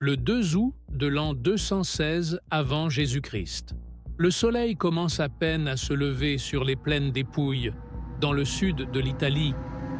le 2 août de l'an 216 avant Jésus-Christ. Le soleil commence à peine à se lever sur les plaines des Pouilles, dans le sud de l'Italie,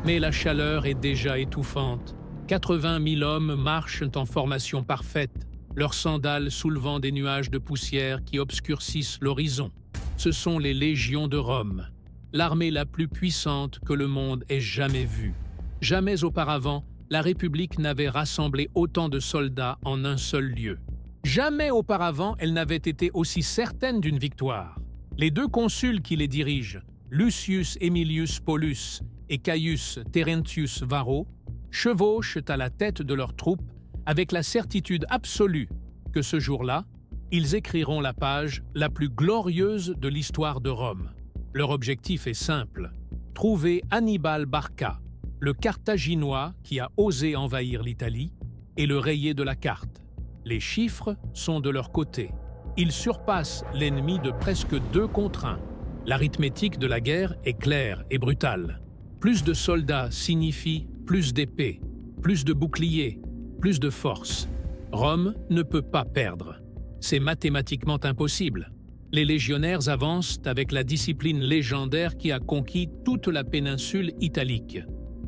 mais la chaleur est déjà étouffante. 80 000 hommes marchent en formation parfaite, leurs sandales soulevant des nuages de poussière qui obscurcissent l'horizon. Ce sont les légions de Rome, l'armée la plus puissante que le monde ait jamais vue. Jamais auparavant, la République n'avait rassemblé autant de soldats en un seul lieu. Jamais auparavant, elle n'avait été aussi certaine d'une victoire. Les deux consuls qui les dirigent, Lucius Aemilius Paulus et Caius Terentius Varro, chevauchent à la tête de leurs troupes avec la certitude absolue que ce jour-là, ils écriront la page la plus glorieuse de l'histoire de Rome. Leur objectif est simple, trouver Hannibal Barca, le Carthaginois qui a osé envahir l'Italie, et le rayer de la carte. Les chiffres sont de leur côté. Ils surpassent l'ennemi de presque 2 contre 1. L'arithmétique de la guerre est claire et brutale. Plus de soldats signifie plus d'épées, plus de boucliers, plus de force. Rome ne peut pas perdre. C'est mathématiquement impossible. Les légionnaires avancent avec la discipline légendaire qui a conquis toute la péninsule italique.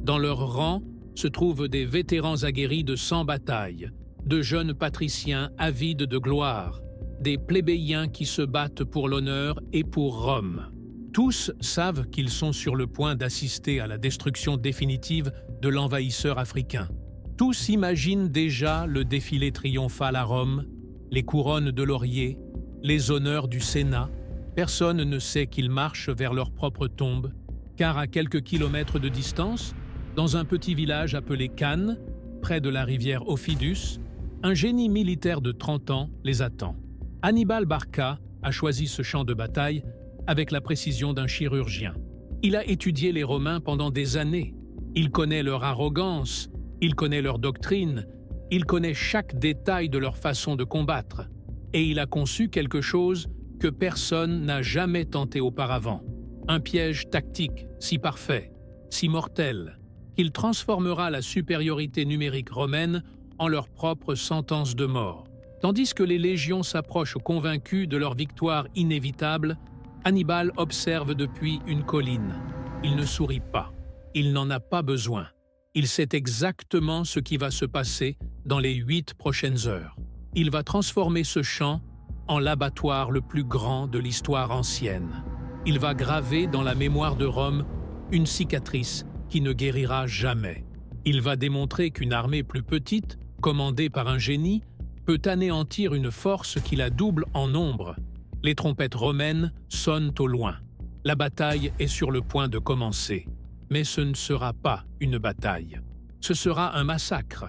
Dans leurs rangs se trouvent des vétérans aguerris de 100 batailles, de jeunes patriciens avides de gloire, des plébéiens qui se battent pour l'honneur et pour Rome. Tous savent qu'ils sont sur le point d'assister à la destruction définitive de l'envahisseur africain. Tous imaginent déjà le défilé triomphal à Rome, les couronnes de laurier, les honneurs du Sénat. Personne ne sait qu'ils marchent vers leur propre tombe, car à quelques kilomètres de distance, dans un petit village appelé Cannes, près de la rivière Aufidus, un génie militaire de 30 ans les attend. Hannibal Barca a choisi ce champ de bataille avec la précision d'un chirurgien. Il a étudié les Romains pendant des années. Il connaît leur arrogance, il connaît leur doctrine, il connaît chaque détail de leur façon de combattre. Et il a conçu quelque chose que personne n'a jamais tenté auparavant. Un piège tactique si parfait, si mortel, qu'il transformera la supériorité numérique romaine en leur propre sentence de mort. Tandis que les légions s'approchent convaincus de leur victoire inévitable, Hannibal observe depuis une colline. Il ne sourit pas. Il n'en a pas besoin. Il sait exactement ce qui va se passer dans les 8 prochaines heures. Il va transformer ce champ en l'abattoir le plus grand de l'histoire ancienne. Il va graver dans la mémoire de Rome une cicatrice qui ne guérira jamais. Il va démontrer qu'une armée plus petite, commandée par un génie, peut anéantir une force qui la double en nombre. Les trompettes romaines sonnent au loin. La bataille est sur le point de commencer. Mais ce ne sera pas une bataille. Ce sera un massacre.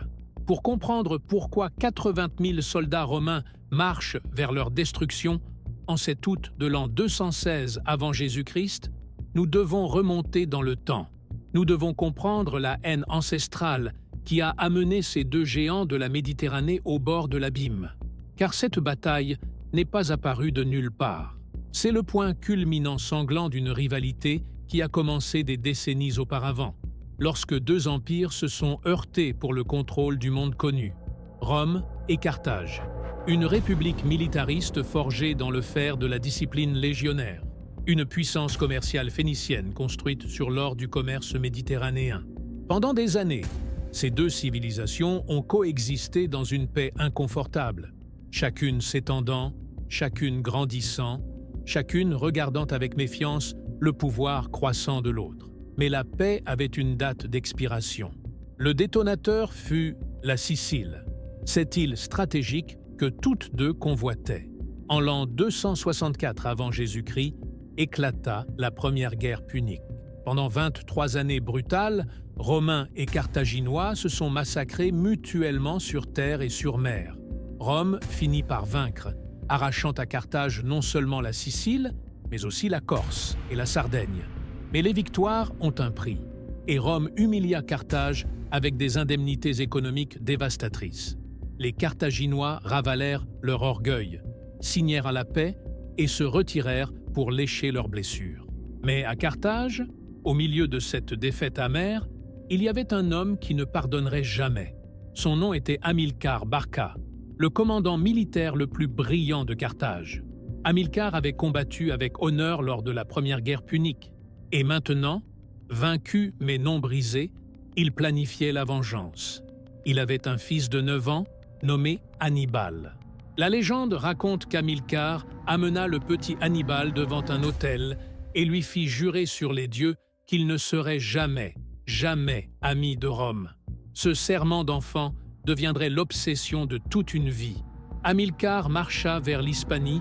Pour comprendre pourquoi 80 000 soldats romains marchent vers leur destruction en cet août de l'an 216 avant Jésus-Christ, nous devons remonter dans le temps. Nous devons comprendre la haine ancestrale qui a amené ces 2 géants de la Méditerranée au bord de l'abîme. Car cette bataille n'est pas apparue de nulle part. C'est le point culminant sanglant d'une rivalité qui a commencé des décennies auparavant, lorsque 2 empires se sont heurtés pour le contrôle du monde connu, Rome et Carthage. Une république militariste forgée dans le fer de la discipline légionnaire. Une puissance commerciale phénicienne construite sur l'or du commerce méditerranéen. Pendant des années, ces 2 civilisations ont coexisté dans une paix inconfortable, chacune s'étendant, chacune grandissant, chacune regardant avec méfiance le pouvoir croissant de l'autre. Mais la paix avait une date d'expiration. Le détonateur fut la Sicile, cette île stratégique que toutes 2 convoitaient. En l'an 264 avant Jésus-Christ, éclata la première guerre punique. Pendant 23 années brutales, Romains et Carthaginois se sont massacrés mutuellement sur terre et sur mer. Rome finit par vaincre, arrachant à Carthage non seulement la Sicile, mais aussi la Corse et la Sardaigne. Mais les victoires ont un prix, et Rome humilia Carthage avec des indemnités économiques dévastatrices. Les Carthaginois ravalèrent leur orgueil, signèrent la paix et se retirèrent pour lécher leurs blessures. Mais à Carthage, au milieu de cette défaite amère, il y avait un homme qui ne pardonnerait jamais. Son nom était Hamilcar Barca, le commandant militaire le plus brillant de Carthage. Hamilcar avait combattu avec honneur lors de la première guerre punique. Et maintenant, vaincu mais non brisé, il planifiait la vengeance. Il avait un fils de 9 ans, nommé Hannibal. La légende raconte qu'Hamilcar amena le petit Hannibal devant un autel et lui fit jurer sur les dieux qu'il ne serait jamais, jamais ami de Rome. Ce serment d'enfant deviendrait l'obsession de toute une vie. Hamilcar marcha vers l'Hispanie,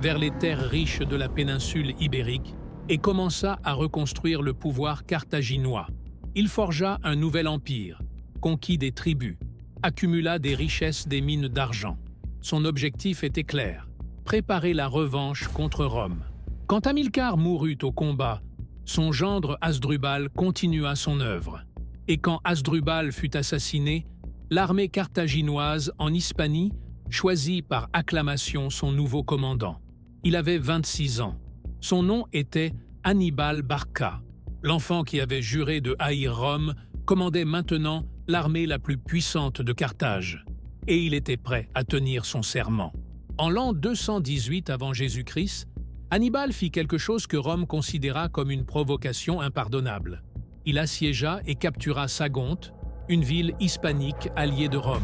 vers les terres riches de la péninsule ibérique, et commença à reconstruire le pouvoir carthaginois. Il forgea un nouvel empire, conquit des tribus, accumula des richesses des mines d'argent. Son objectif était clair, préparer la revanche contre Rome. Quand Hamilcar mourut au combat, son gendre Hasdrubal continua son œuvre. Et quand Hasdrubal fut assassiné, l'armée carthaginoise en Hispanie choisit par acclamation son nouveau commandant. Il avait 26 ans. Son nom était Hannibal Barca. L'enfant qui avait juré de haïr Rome commandait maintenant l'armée la plus puissante de Carthage. Et il était prêt à tenir son serment. En l'an 218 avant Jésus-Christ, Hannibal fit quelque chose que Rome considéra comme une provocation impardonnable. Il assiégea et captura Sagonte, une ville hispanique alliée de Rome.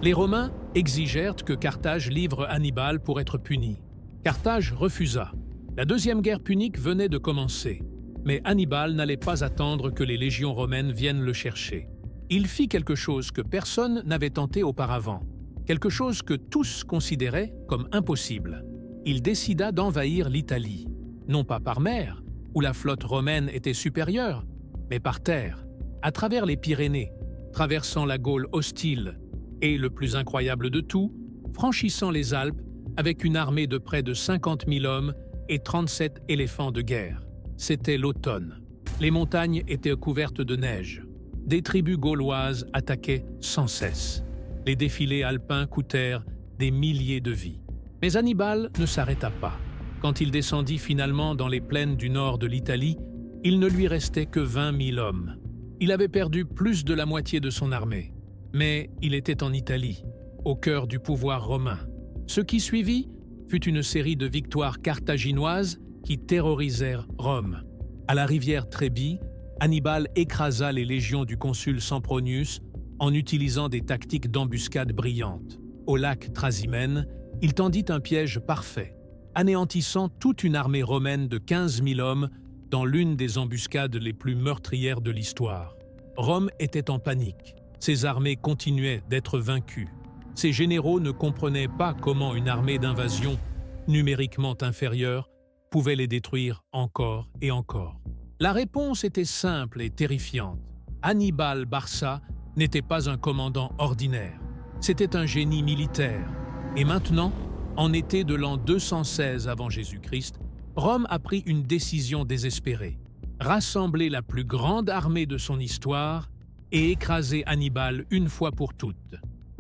Les Romains exigèrent que Carthage livre Hannibal pour être puni. Carthage refusa. La deuxième guerre punique venait de commencer, mais Hannibal n'allait pas attendre que les légions romaines viennent le chercher. Il fit quelque chose que personne n'avait tenté auparavant, quelque chose que tous considéraient comme impossible. Il décida d'envahir l'Italie, non pas par mer, où la flotte romaine était supérieure, mais par terre, à travers les Pyrénées, traversant la Gaule hostile et, le plus incroyable de tout, franchissant les Alpes avec une armée de près de 50 000 hommes et 37 éléphants de guerre. C'était l'automne. Les montagnes étaient couvertes de neige. Des tribus gauloises attaquaient sans cesse. Les défilés alpins coûtèrent des milliers de vies. Mais Hannibal ne s'arrêta pas. Quand il descendit finalement dans les plaines du nord de l'Italie, il ne lui restait que 20 000 hommes. Il avait perdu plus de la moitié de son armée. Mais il était en Italie, au cœur du pouvoir romain. Ce qui suivit fut une série de victoires carthaginoises qui terrorisèrent Rome. À la rivière Trebi, Hannibal écrasa les légions du consul Sempronius en utilisant des tactiques d'embuscade brillantes. Au lac Trasimène, il tendit un piège parfait, anéantissant toute une armée romaine de 15 000 hommes dans l'une des embuscades les plus meurtrières de l'histoire. Rome était en panique. Ses armées continuaient d'être vaincues. Ses généraux ne comprenaient pas comment une armée d'invasion, numériquement inférieure, pouvait les détruire encore et encore. La réponse était simple et terrifiante. Hannibal Barca n'était pas un commandant ordinaire. C'était un génie militaire. Et maintenant, en été de l'an 216 avant Jésus-Christ, Rome a pris une décision désespérée. Rassembler la plus grande armée de son histoire et écraser Hannibal une fois pour toutes.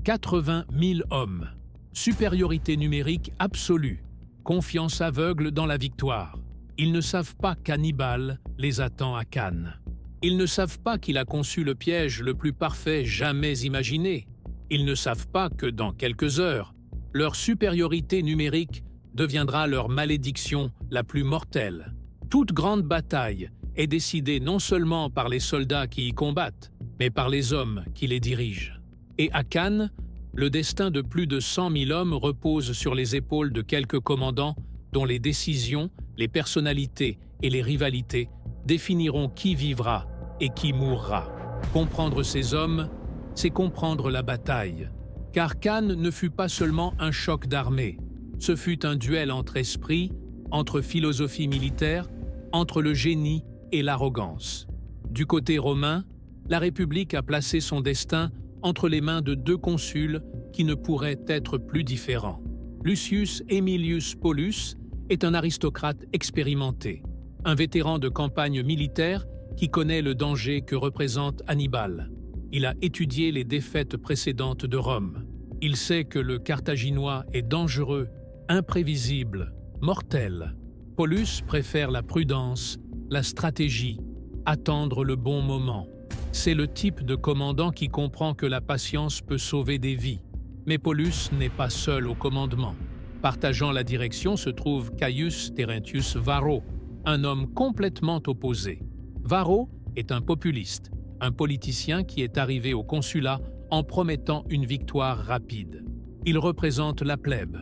80 000 hommes. Supériorité numérique absolue. Confiance aveugle dans la victoire. Ils ne savent pas qu'Hannibal les attend à Cannes. Ils ne savent pas qu'il a conçu le piège le plus parfait jamais imaginé. Ils ne savent pas que dans quelques heures, leur supériorité numérique deviendra leur malédiction la plus mortelle. Toute grande bataille est décidée non seulement par les soldats qui y combattent, mais par les hommes qui les dirigent. Et à Cannes, le destin de plus de 100 000 hommes repose sur les épaules de quelques commandants dont les décisions, les personnalités et les rivalités définiront qui vivra et qui mourra. Comprendre ces hommes, c'est comprendre la bataille. Car Cannes ne fut pas seulement un choc d'armée, ce fut un duel entre esprits, entre philosophie militaire, entre le génie et l'arrogance. Du côté romain, la République a placé son destin entre les mains de deux consuls qui ne pourraient être plus différents. Lucius Aemilius Paulus est un aristocrate expérimenté, un vétéran de campagne militaire qui connaît le danger que représente Hannibal. Il a étudié les défaites précédentes de Rome. Il sait que le Carthaginois est dangereux, imprévisible, mortel. Paulus préfère la prudence, la stratégie, attendre le bon moment. C'est le type de commandant qui comprend que la patience peut sauver des vies. Mais Paulus n'est pas seul au commandement. Partageant la direction se trouve Caius Terentius Varro, un homme complètement opposé. Varro est un populiste, un politicien qui est arrivé au consulat en promettant une victoire rapide. Il représente la plèbe,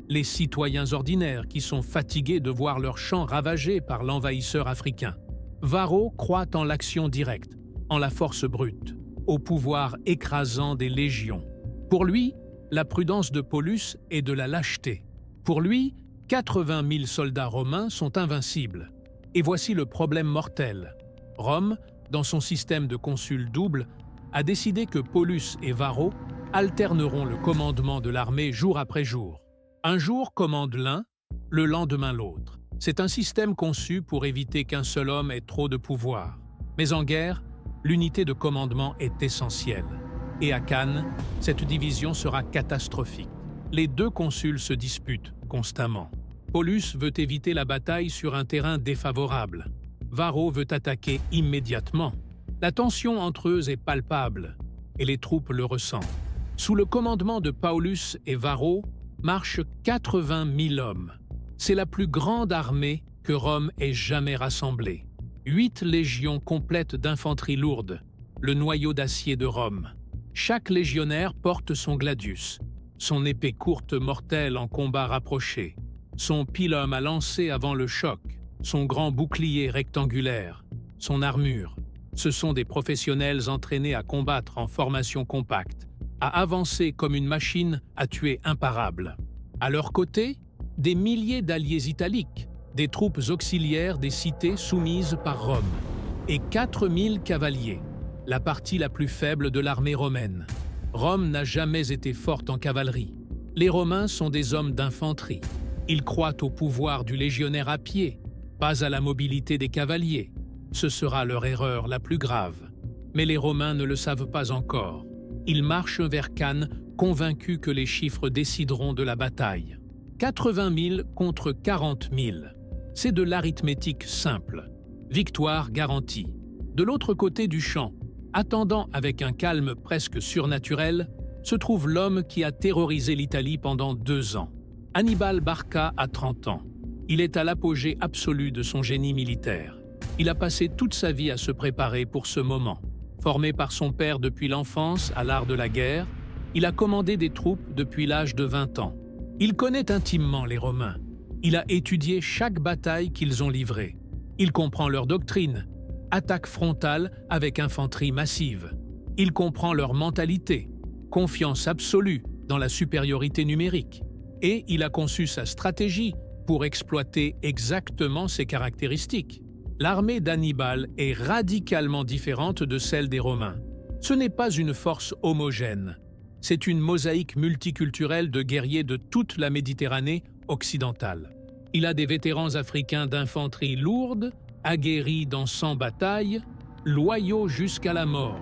les citoyens ordinaires qui sont fatigués de voir leurs champs ravagés par l'envahisseur africain. Varro croit en l'action directe, en la force brute, au pouvoir écrasant des légions. Pour lui, la prudence de Paulus est de la lâcheté. Pour lui, 80 000 soldats romains sont invincibles. Et voici le problème mortel. Rome, dans son système de consuls doubles, a décidé que Paulus et Varro alterneront le commandement de l'armée jour après jour. Un jour commande l'un, le lendemain l'autre. C'est un système conçu pour éviter qu'un seul homme ait trop de pouvoir. Mais en guerre, l'unité de commandement est essentielle. Et à Cannes, cette division sera catastrophique. Les deux consuls se disputent constamment. Paulus veut éviter la bataille sur un terrain défavorable. Varro veut attaquer immédiatement. La tension entre eux est palpable, et les troupes le ressentent. Sous le commandement de Paulus et Varro, marchent 80 000 hommes. C'est la plus grande armée que Rome ait jamais rassemblée. 8 légions complètes d'infanterie lourde, le noyau d'acier de Rome. Chaque légionnaire porte son gladius, son épée courte mortelle en combat rapproché, son pilum à lancer avant le choc, son grand bouclier rectangulaire, son armure. Ce sont des professionnels entraînés à combattre en formation compacte, à avancer comme une machine à tuer imparable. À leur côté, des milliers d'alliés italiques, des troupes auxiliaires des cités soumises par Rome, et 4000 cavaliers, la partie la plus faible de l'armée romaine. Rome n'a jamais été forte en cavalerie. Les Romains sont des hommes d'infanterie. Ils croient au pouvoir du légionnaire à pied, pas à la mobilité des cavaliers. Ce sera leur erreur la plus grave. Mais les Romains ne le savent pas encore. Ils marchent vers Cannes, convaincus que les chiffres décideront de la bataille. 80 000 contre 40 000. C'est de l'arithmétique simple. Victoire garantie. De l'autre côté du champ, attendant avec un calme presque surnaturel, se trouve l'homme qui a terrorisé l'Italie pendant 2 ans. Hannibal Barca a 30 ans. Il est à l'apogée absolu de son génie militaire. Il a passé toute sa vie à se préparer pour ce moment. Formé par son père depuis l'enfance à l'art de la guerre, il a commandé des troupes depuis l'âge de 20 ans. Il connaît intimement les Romains. Il a étudié chaque bataille qu'ils ont livrée. Il comprend leur doctrine, attaque frontale avec infanterie massive. Il comprend leur mentalité, confiance absolue dans la supériorité numérique. Et il a conçu sa stratégie pour exploiter exactement ces caractéristiques. L'armée d'Hannibal est radicalement différente de celle des Romains. Ce n'est pas une force homogène. C'est une mosaïque multiculturelle de guerriers de toute la Méditerranée occidentale. Il a des vétérans africains d'infanterie lourde, aguerris dans 100 batailles, loyaux jusqu'à la mort.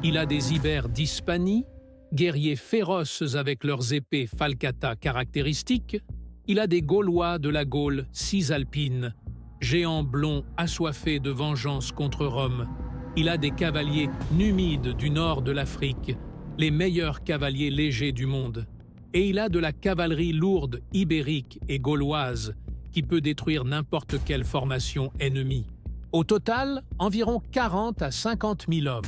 Il a des Ibères d'Hispanie, guerriers féroces avec leurs épées falcata caractéristiques. Il a des Gaulois de la Gaule cisalpine, géants blonds assoiffés de vengeance contre Rome. Il a des cavaliers numides du nord de l'Afrique, les meilleurs cavaliers légers du monde. Et il a de la cavalerie lourde ibérique et gauloise qui peut détruire n'importe quelle formation ennemie. Au total, environ 40 à 50 000 hommes,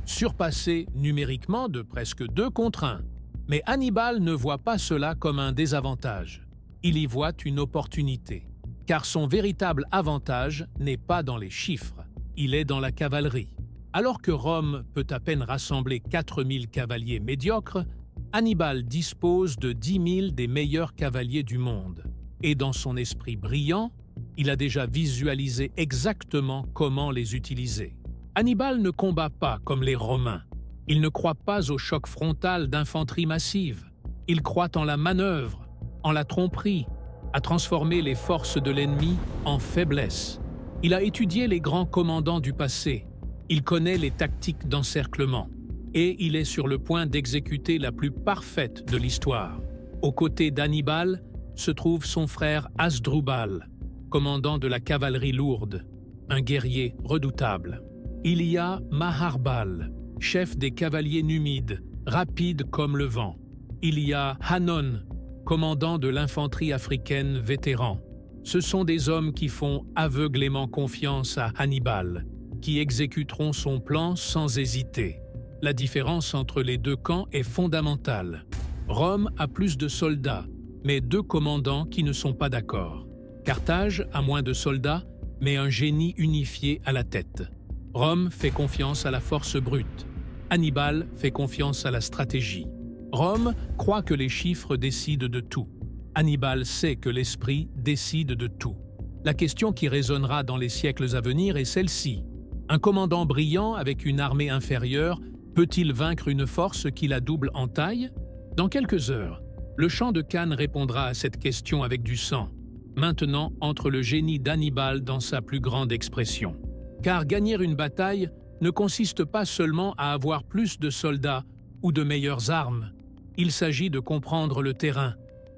surpassés numériquement de presque 2 contre 1. Mais Hannibal ne voit pas cela comme un désavantage. Il y voit une opportunité, car son véritable avantage n'est pas dans les chiffres, il est dans la cavalerie. Alors que Rome peut à peine rassembler 4000 cavaliers médiocres, Hannibal dispose de 10 000 des meilleurs cavaliers du monde. Et dans son esprit brillant, il a déjà visualisé exactement comment les utiliser. Hannibal ne combat pas comme les Romains. Il ne croit pas au choc frontal d'infanterie massive. Il croit en la manœuvre, en la tromperie, à transformer les forces de l'ennemi en faiblesse. Il a étudié les grands commandants du passé. Il connaît les tactiques d'encerclement. Et il est sur le point d'exécuter la plus parfaite de l'histoire. Aux côtés d'Hannibal se trouve son frère Hasdrubal, commandant de la cavalerie lourde, un guerrier redoutable. Il y a Maharbal, chef des cavaliers numides, rapide comme le vent. il y a Hannon, commandant de l'infanterie africaine vétéran. Ce sont des hommes qui font aveuglément confiance à Hannibal, qui exécuteront son plan sans hésiter. La différence entre les deux camps est fondamentale. Rome a plus de soldats, mais deux commandants qui ne sont pas d'accord. Carthage a moins de soldats, mais un génie unifié à la tête. Rome fait confiance à la force brute. Hannibal fait confiance à la stratégie. Rome croit que les chiffres décident de tout. Hannibal sait que l'esprit décide de tout. La question qui résonnera dans les siècles à venir est celle-ci. Un commandant brillant avec une armée inférieure peut-il vaincre une force qui la double en taille? Dans quelques heures, le chant de Cannes répondra à cette question avec du sang. Maintenant, entre le génie d'Hannibal dans sa plus grande expression. Car gagner une bataille ne consiste pas seulement à avoir plus de soldats ou de meilleures armes. Il s'agit de comprendre le terrain,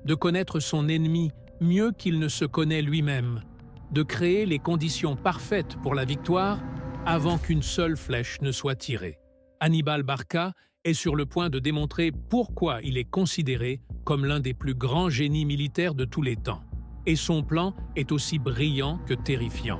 de connaître son ennemi mieux qu'il ne se connaît lui-même, de créer les conditions parfaites pour la victoire avant qu'une seule flèche ne soit tirée. Hannibal Barca est sur le point de démontrer pourquoi il est considéré comme l'un des plus grands génies militaires de tous les temps. Et son plan est aussi brillant que terrifiant.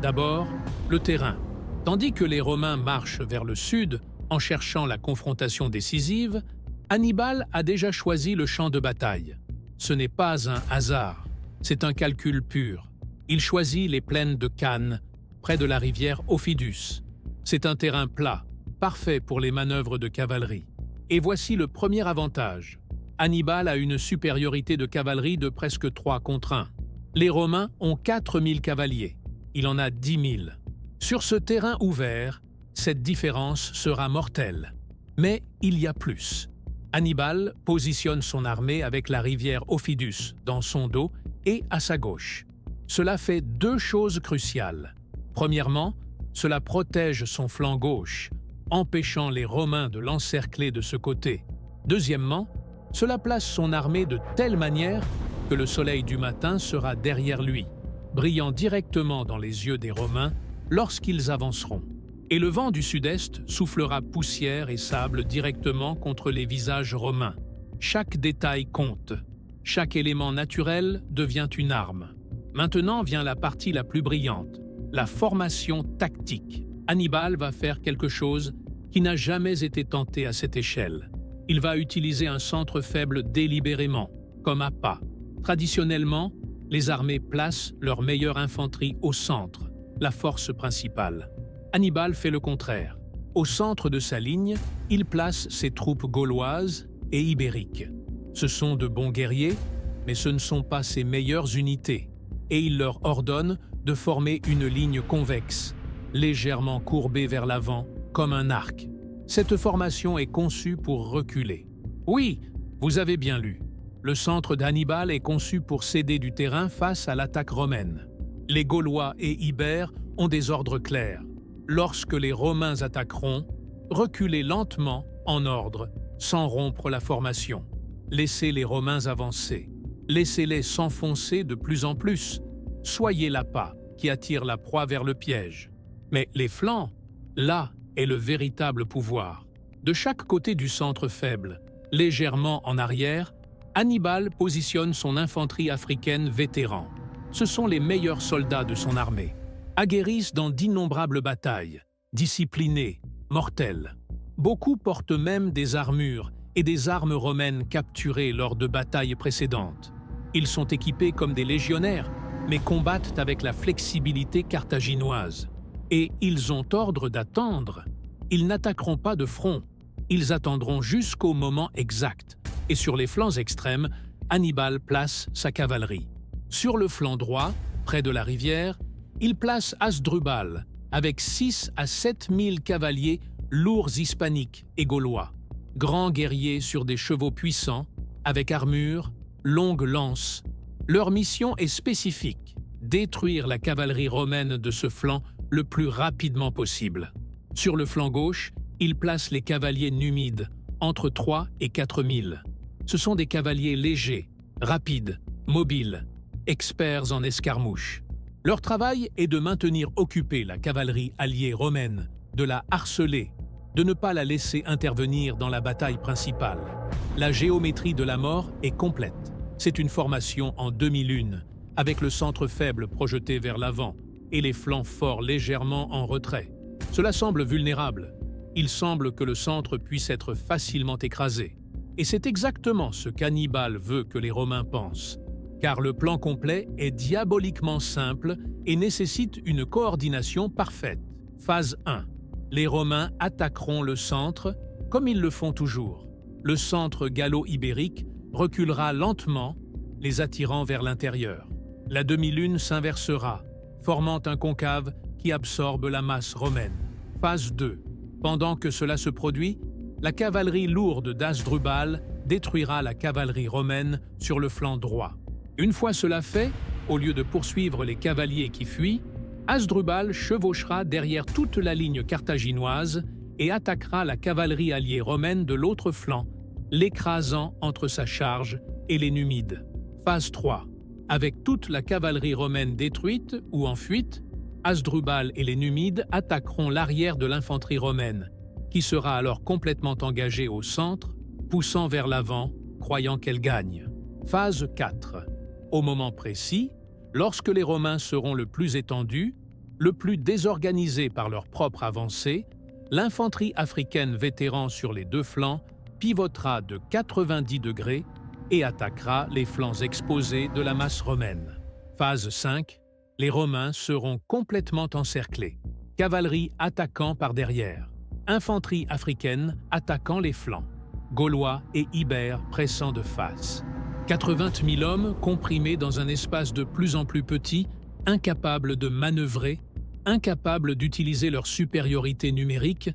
D'abord, le terrain. Tandis que les Romains marchent vers le sud en cherchant la confrontation décisive, Hannibal a déjà choisi le champ de bataille. Ce n'est pas un hasard, c'est un calcul pur. Il choisit les plaines de Cannes, près de la rivière Aufidus. C'est un terrain plat, parfait pour les manœuvres de cavalerie. Et voici le premier avantage. Hannibal a une supériorité de cavalerie de presque 3 contre 1. Les Romains ont 4000 cavaliers. Il en a 10 000. Sur ce terrain ouvert, cette différence sera mortelle. Mais il y a plus. Hannibal positionne son armée avec la rivière Aufidus dans son dos et à sa gauche. Cela fait 2 choses cruciales. Premièrement, cela protège son flanc gauche, empêchant les Romains de l'encercler de ce côté. Deuxièmement, cela place son armée de telle manière que le soleil du matin sera derrière lui, brillant directement dans les yeux des Romains lorsqu'ils avanceront. Et le vent du sud-est soufflera poussière et sable directement contre les visages romains. Chaque détail compte. Chaque élément naturel devient une arme. Maintenant vient la partie la plus brillante, la formation tactique. Hannibal va faire quelque chose qui n'a jamais été tenté à cette échelle. Il va utiliser un centre faible délibérément, comme appât. Traditionnellement, les armées placent leur meilleure infanterie au centre, la force principale. Hannibal fait le contraire. Au centre de sa ligne, il place ses troupes gauloises et ibériques. Ce sont de bons guerriers, mais ce ne sont pas ses meilleures unités, et il leur ordonne de former une ligne convexe, légèrement courbée vers l'avant, comme un arc. Cette formation est conçue pour reculer. Oui, vous avez bien lu. Le centre d'Hannibal est conçu pour céder du terrain face à l'attaque romaine. Les Gaulois et Ibères ont des ordres clairs. Lorsque les Romains attaqueront, reculez lentement en ordre, sans rompre la formation. Laissez les Romains avancer. Laissez-les s'enfoncer de plus en plus. Soyez l'appât qui attire la proie vers le piège. Mais les flancs, là est le véritable pouvoir. De chaque côté du centre faible, légèrement en arrière, Hannibal positionne son infanterie africaine vétéran. Ce sont les meilleurs soldats de son armée. Aguerrissent dans d'innombrables batailles, disciplinés, mortels. Beaucoup portent même des armures et des armes romaines capturées lors de batailles précédentes. Ils sont équipés comme des légionnaires, mais combattent avec la flexibilité carthaginoise. Et ils ont ordre d'attendre. Ils n'attaqueront pas de front. Ils attendront jusqu'au moment exact. Et sur les flancs extrêmes, Hannibal place sa cavalerie. Sur le flanc droit, près de la rivière, il place Hasdrubal, avec 6 à 7 000 cavaliers lourds hispaniques et gaulois. Grands guerriers sur des chevaux puissants, avec armure, longues lances. Leur mission est spécifique, détruire la cavalerie romaine de ce flanc le plus rapidement possible. Sur le flanc gauche, il place les cavaliers numides, entre 3 et 4 000. Ce sont des cavaliers légers, rapides, mobiles, experts en escarmouche. Leur travail est de maintenir occupée la cavalerie alliée romaine, de la harceler, de ne pas la laisser intervenir dans la bataille principale. La géométrie de la mort est complète. C'est une formation en demi-lune, avec le centre faible projeté vers l'avant et les flancs forts légèrement en retrait. Cela semble vulnérable. Il semble que le centre puisse être facilement écrasé. Et c'est exactement ce qu'Hannibal veut que les Romains pensent. Car le plan complet est diaboliquement simple et nécessite une coordination parfaite. Phase 1. Les Romains attaqueront le centre, comme ils le font toujours. Le centre gallo-ibérique reculera lentement, les attirant vers l'intérieur. La demi-lune s'inversera, formant un concave qui absorbe la masse romaine. Phase 2. Pendant que cela se produit, la cavalerie lourde d'Hasdrubal détruira la cavalerie romaine sur le flanc droit. Une fois cela fait, au lieu de poursuivre les cavaliers qui fuient, Hasdrubal chevauchera derrière toute la ligne carthaginoise et attaquera la cavalerie alliée romaine de l'autre flanc, l'écrasant entre sa charge et les Numides. Phase 3. Avec toute la cavalerie romaine détruite ou en fuite, Hasdrubal et les Numides attaqueront l'arrière de l'infanterie romaine, qui sera alors complètement engagée au centre, poussant vers l'avant, croyant qu'elle gagne. Phase 4. Au moment précis, lorsque les Romains seront le plus étendus, le plus désorganisés par leur propre avancée, l'infanterie africaine vétéran sur les deux flancs pivotera de 90 degrés et attaquera les flancs exposés de la masse romaine. Phase 5. Les Romains seront complètement encerclés, cavalerie attaquant par derrière, infanterie africaine attaquant les flancs, Gaulois et Ibères pressant de face. 80 000 hommes comprimés dans un espace de plus en plus petit, incapables de manœuvrer, incapables d'utiliser leur supériorité numérique,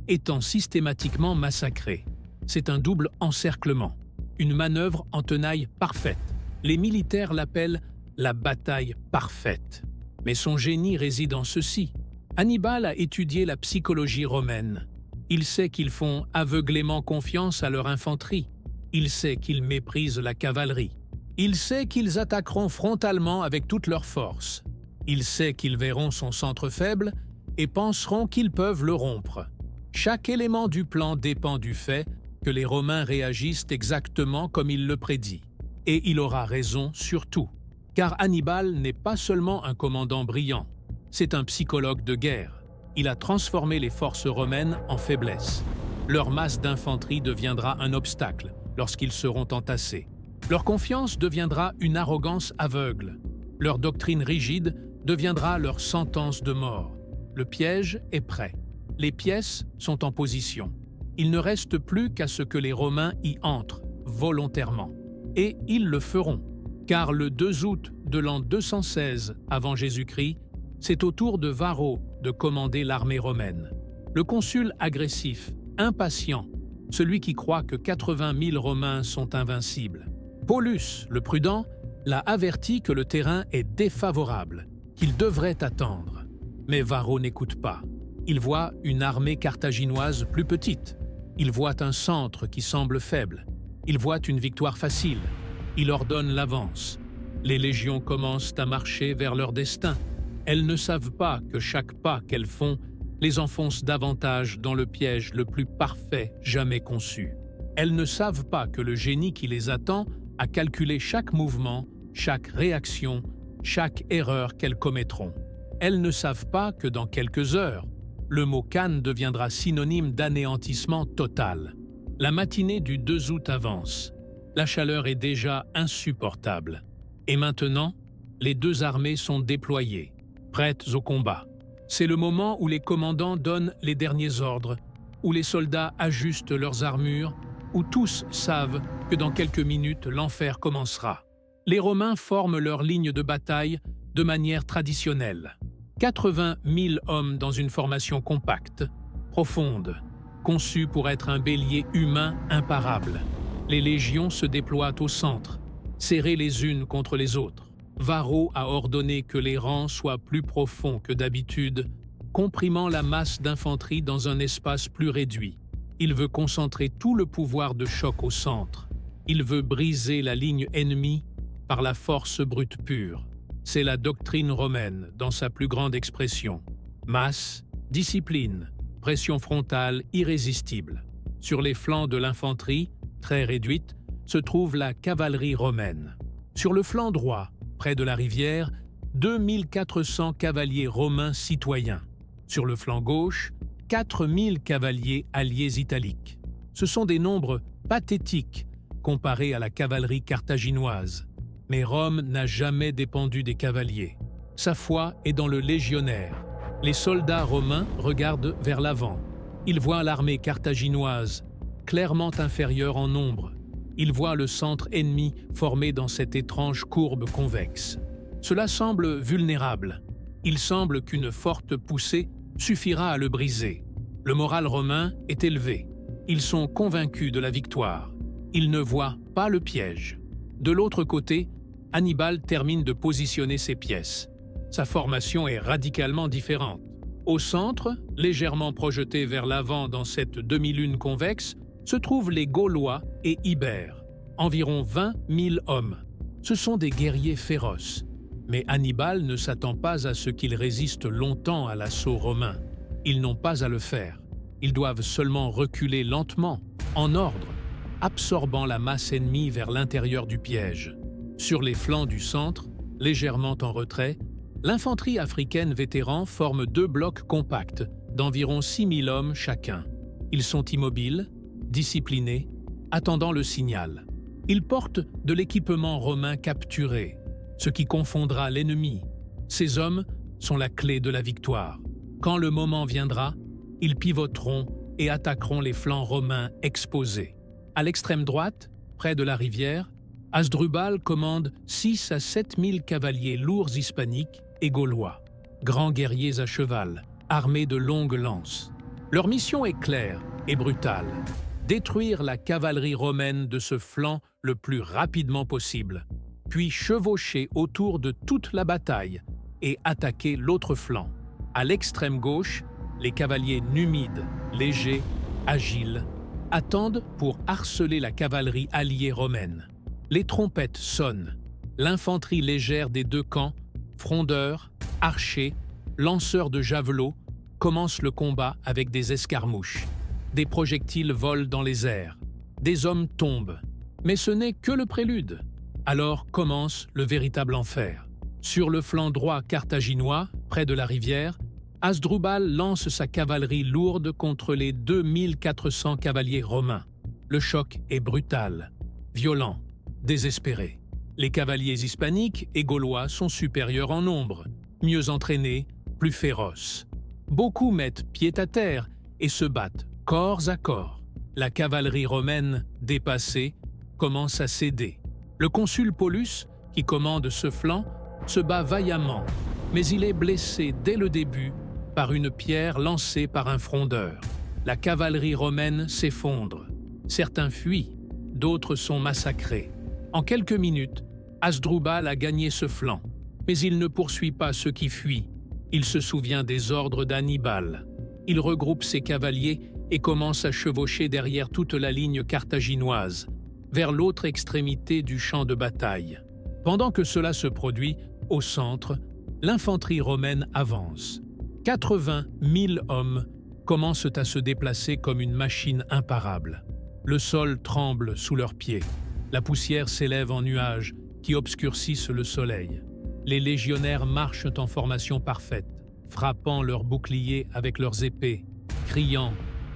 étant systématiquement massacrés. C'est un double encerclement, une manœuvre en tenaille parfaite. Les militaires l'appellent la bataille parfaite. Mais son génie réside en ceci. Hannibal a étudié la psychologie romaine. Il sait qu'ils font aveuglément confiance à leur infanterie. Il sait qu'ils méprisent la cavalerie. Il sait qu'ils attaqueront frontalement avec toute leur force. Il sait qu'ils verront son centre faible et penseront qu'ils peuvent le rompre. Chaque élément du plan dépend du fait que les Romains réagissent exactement comme il le prédit. Et il aura raison sur tout. Car Hannibal n'est pas seulement un commandant brillant, c'est un psychologue de guerre. Il a transformé les forces romaines en faiblesse. Leur masse d'infanterie deviendra un obstacle lorsqu'ils seront entassés. Leur confiance deviendra une arrogance aveugle. Leur doctrine rigide deviendra leur sentence de mort. Le piège est prêt. Les pièces sont en position. Il ne reste plus qu'à ce que les Romains y entrent, volontairement. Et ils le feront. Car le 2 août de l'an 216 avant Jésus-Christ, c'est au tour de Varro de commander l'armée romaine. Le consul agressif, impatient, celui qui croit que 80 000 Romains sont invincibles. Paulus, le prudent, l'a averti que le terrain est défavorable, qu'il devrait attendre. Mais Varro n'écoute pas. Il voit une armée carthaginoise plus petite. Il voit un centre qui semble faible. Il voit une victoire facile. Il ordonne l'avance. Les légions commencent à marcher vers leur destin. Elles ne savent pas que chaque pas qu'elles font les enfonce davantage dans le piège le plus parfait jamais conçu. Elles ne savent pas que le génie qui les attend a calculé chaque mouvement, chaque réaction, chaque erreur qu'elles commettront. Elles ne savent pas que dans quelques heures, le mot Cannes deviendra synonyme d'anéantissement total. La matinée du 2 août avance. La chaleur est déjà insupportable. Et maintenant, les deux armées sont déployées, prêtes au combat. C'est le moment où les commandants donnent les derniers ordres, où les soldats ajustent leurs armures, où tous savent que dans quelques minutes, l'enfer commencera. Les Romains forment leur ligne de bataille de manière traditionnelle. 80 000 hommes dans une formation compacte, profonde, conçue pour être un bélier humain imparable. Les légions se déploient au centre, serrées les unes contre les autres. Varro a ordonné que les rangs soient plus profonds que d'habitude, comprimant la masse d'infanterie dans un espace plus réduit. Il veut concentrer tout le pouvoir de choc au centre. Il veut briser la ligne ennemie par la force brute pure. C'est la doctrine romaine dans sa plus grande expression. Masse, discipline, pression frontale irrésistible. Sur les flancs de l'infanterie, très réduite, se trouve la cavalerie romaine. Sur le flanc droit, près de la rivière, 2400 cavaliers romains citoyens. Sur le flanc gauche, 4000 cavaliers alliés italiques. Ce sont des nombres pathétiques comparés à la cavalerie carthaginoise. Mais Rome n'a jamais dépendu des cavaliers. Sa foi est dans le légionnaire. Les soldats romains regardent vers l'avant. Ils voient l'armée carthaginoise, clairement inférieure en nombre. Ils voient le centre ennemi formé dans cette étrange courbe convexe. Cela semble vulnérable. Il semble qu'une forte poussée suffira à le briser. Le moral romain est élevé. Ils sont convaincus de la victoire. Ils ne voient pas le piège. De l'autre côté, Hannibal termine de positionner ses pièces. Sa formation est radicalement différente. Au centre, légèrement projeté vers l'avant dans cette demi-lune convexe, se trouvent les Gaulois et Ibères, environ 20 000 hommes. Ce sont des guerriers féroces. Mais Hannibal ne s'attend pas à ce qu'ils résistent longtemps à l'assaut romain. Ils n'ont pas à le faire. Ils doivent seulement reculer lentement, en ordre, absorbant la masse ennemie vers l'intérieur du piège. Sur les flancs du centre, légèrement en retrait, l'infanterie africaine vétéran forme 2 blocs compacts d'environ 6 000 hommes chacun. Ils sont immobiles, disciplinés, attendant le signal. Ils portent de l'équipement romain capturé, ce qui confondra l'ennemi. Ces hommes sont la clé de la victoire. Quand le moment viendra, ils pivoteront et attaqueront les flancs romains exposés. À l'extrême droite, près de la rivière, Hasdrubal commande 6 à 7 000 cavaliers lourds hispaniques et gaulois, grands guerriers à cheval, armés de longues lances. Leur mission est claire et brutale: détruire la cavalerie romaine de ce flanc le plus rapidement possible, puis chevaucher autour de toute la bataille et attaquer l'autre flanc. À l'extrême gauche, les cavaliers numides, légers, agiles, attendent pour harceler la cavalerie alliée romaine. Les trompettes sonnent. L'infanterie légère des 2 camps, frondeurs, archers, lanceurs de javelots, commence le combat avec des escarmouches. Des projectiles volent dans les airs. Des hommes tombent. Mais ce n'est que le prélude. Alors commence le véritable enfer. Sur le flanc droit carthaginois, près de la rivière, Hasdrubal lance sa cavalerie lourde contre les 2400 cavaliers romains. Le choc est brutal, violent, désespéré. Les cavaliers hispaniques et gaulois sont supérieurs en nombre, mieux entraînés, plus féroces. Beaucoup mettent pied à terre et se battent corps à corps. La cavalerie romaine, dépassée, commence à céder. Le consul Paulus, qui commande ce flanc, se bat vaillamment, mais il est blessé dès le début par une pierre lancée par un frondeur. La cavalerie romaine s'effondre. Certains fuient, d'autres sont massacrés. En quelques minutes, Hasdrubal a gagné ce flanc, mais il ne poursuit pas ceux qui fuient. Il se souvient des ordres d'Hannibal. Il regroupe ses cavaliers et commence à chevaucher derrière toute la ligne carthaginoise, vers l'autre extrémité du champ de bataille. Pendant que cela se produit, au centre, l'infanterie romaine avance. 80 000 hommes commencent à se déplacer comme une machine imparable. Le sol tremble sous leurs pieds. La poussière s'élève en nuages qui obscurcissent le soleil. Les légionnaires marchent en formation parfaite, frappant leurs boucliers avec leurs épées, criant,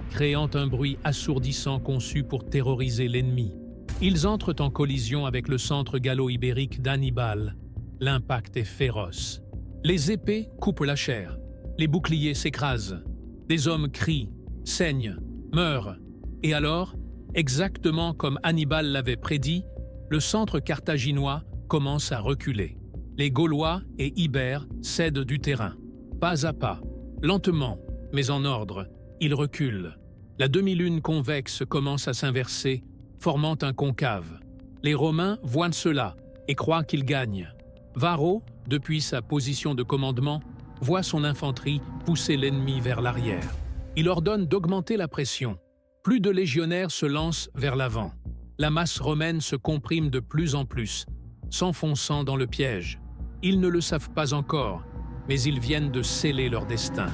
créant un bruit assourdissant conçu pour terroriser l'ennemi. Ils entrent en collision avec le centre gallo-ibérique d'Hannibal. L'impact est féroce. Les épées coupent la chair. Les boucliers s'écrasent. Des hommes crient, saignent, meurent. Et alors, exactement comme Hannibal l'avait prédit, le centre carthaginois commence à reculer. Les Gaulois et Ibères cèdent du terrain. Pas à pas, lentement, mais en ordre, ils reculent. La demi-lune convexe commence à s'inverser, formant un concave. Les Romains voient cela et croient qu'ils gagnent. Varro, depuis sa position de commandement, voit son infanterie pousser l'ennemi vers l'arrière. Il ordonne d'augmenter la pression. Plus de légionnaires se lancent vers l'avant. La masse romaine se comprime de plus en plus, s'enfonçant dans le piège. Ils ne le savent pas encore, mais ils viennent de sceller leur destin.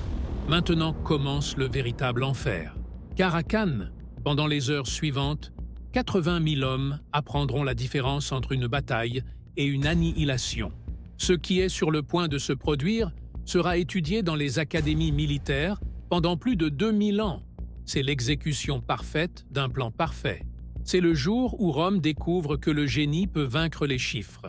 Maintenant commence le véritable enfer. Car à Cannes, pendant les heures suivantes, 80 000 hommes apprendront la différence entre une bataille et une annihilation. Ce qui est sur le point de se produire sera étudié dans les académies militaires pendant plus de 2000 ans. C'est l'exécution parfaite d'un plan parfait. C'est le jour où Rome découvre que le génie peut vaincre les chiffres.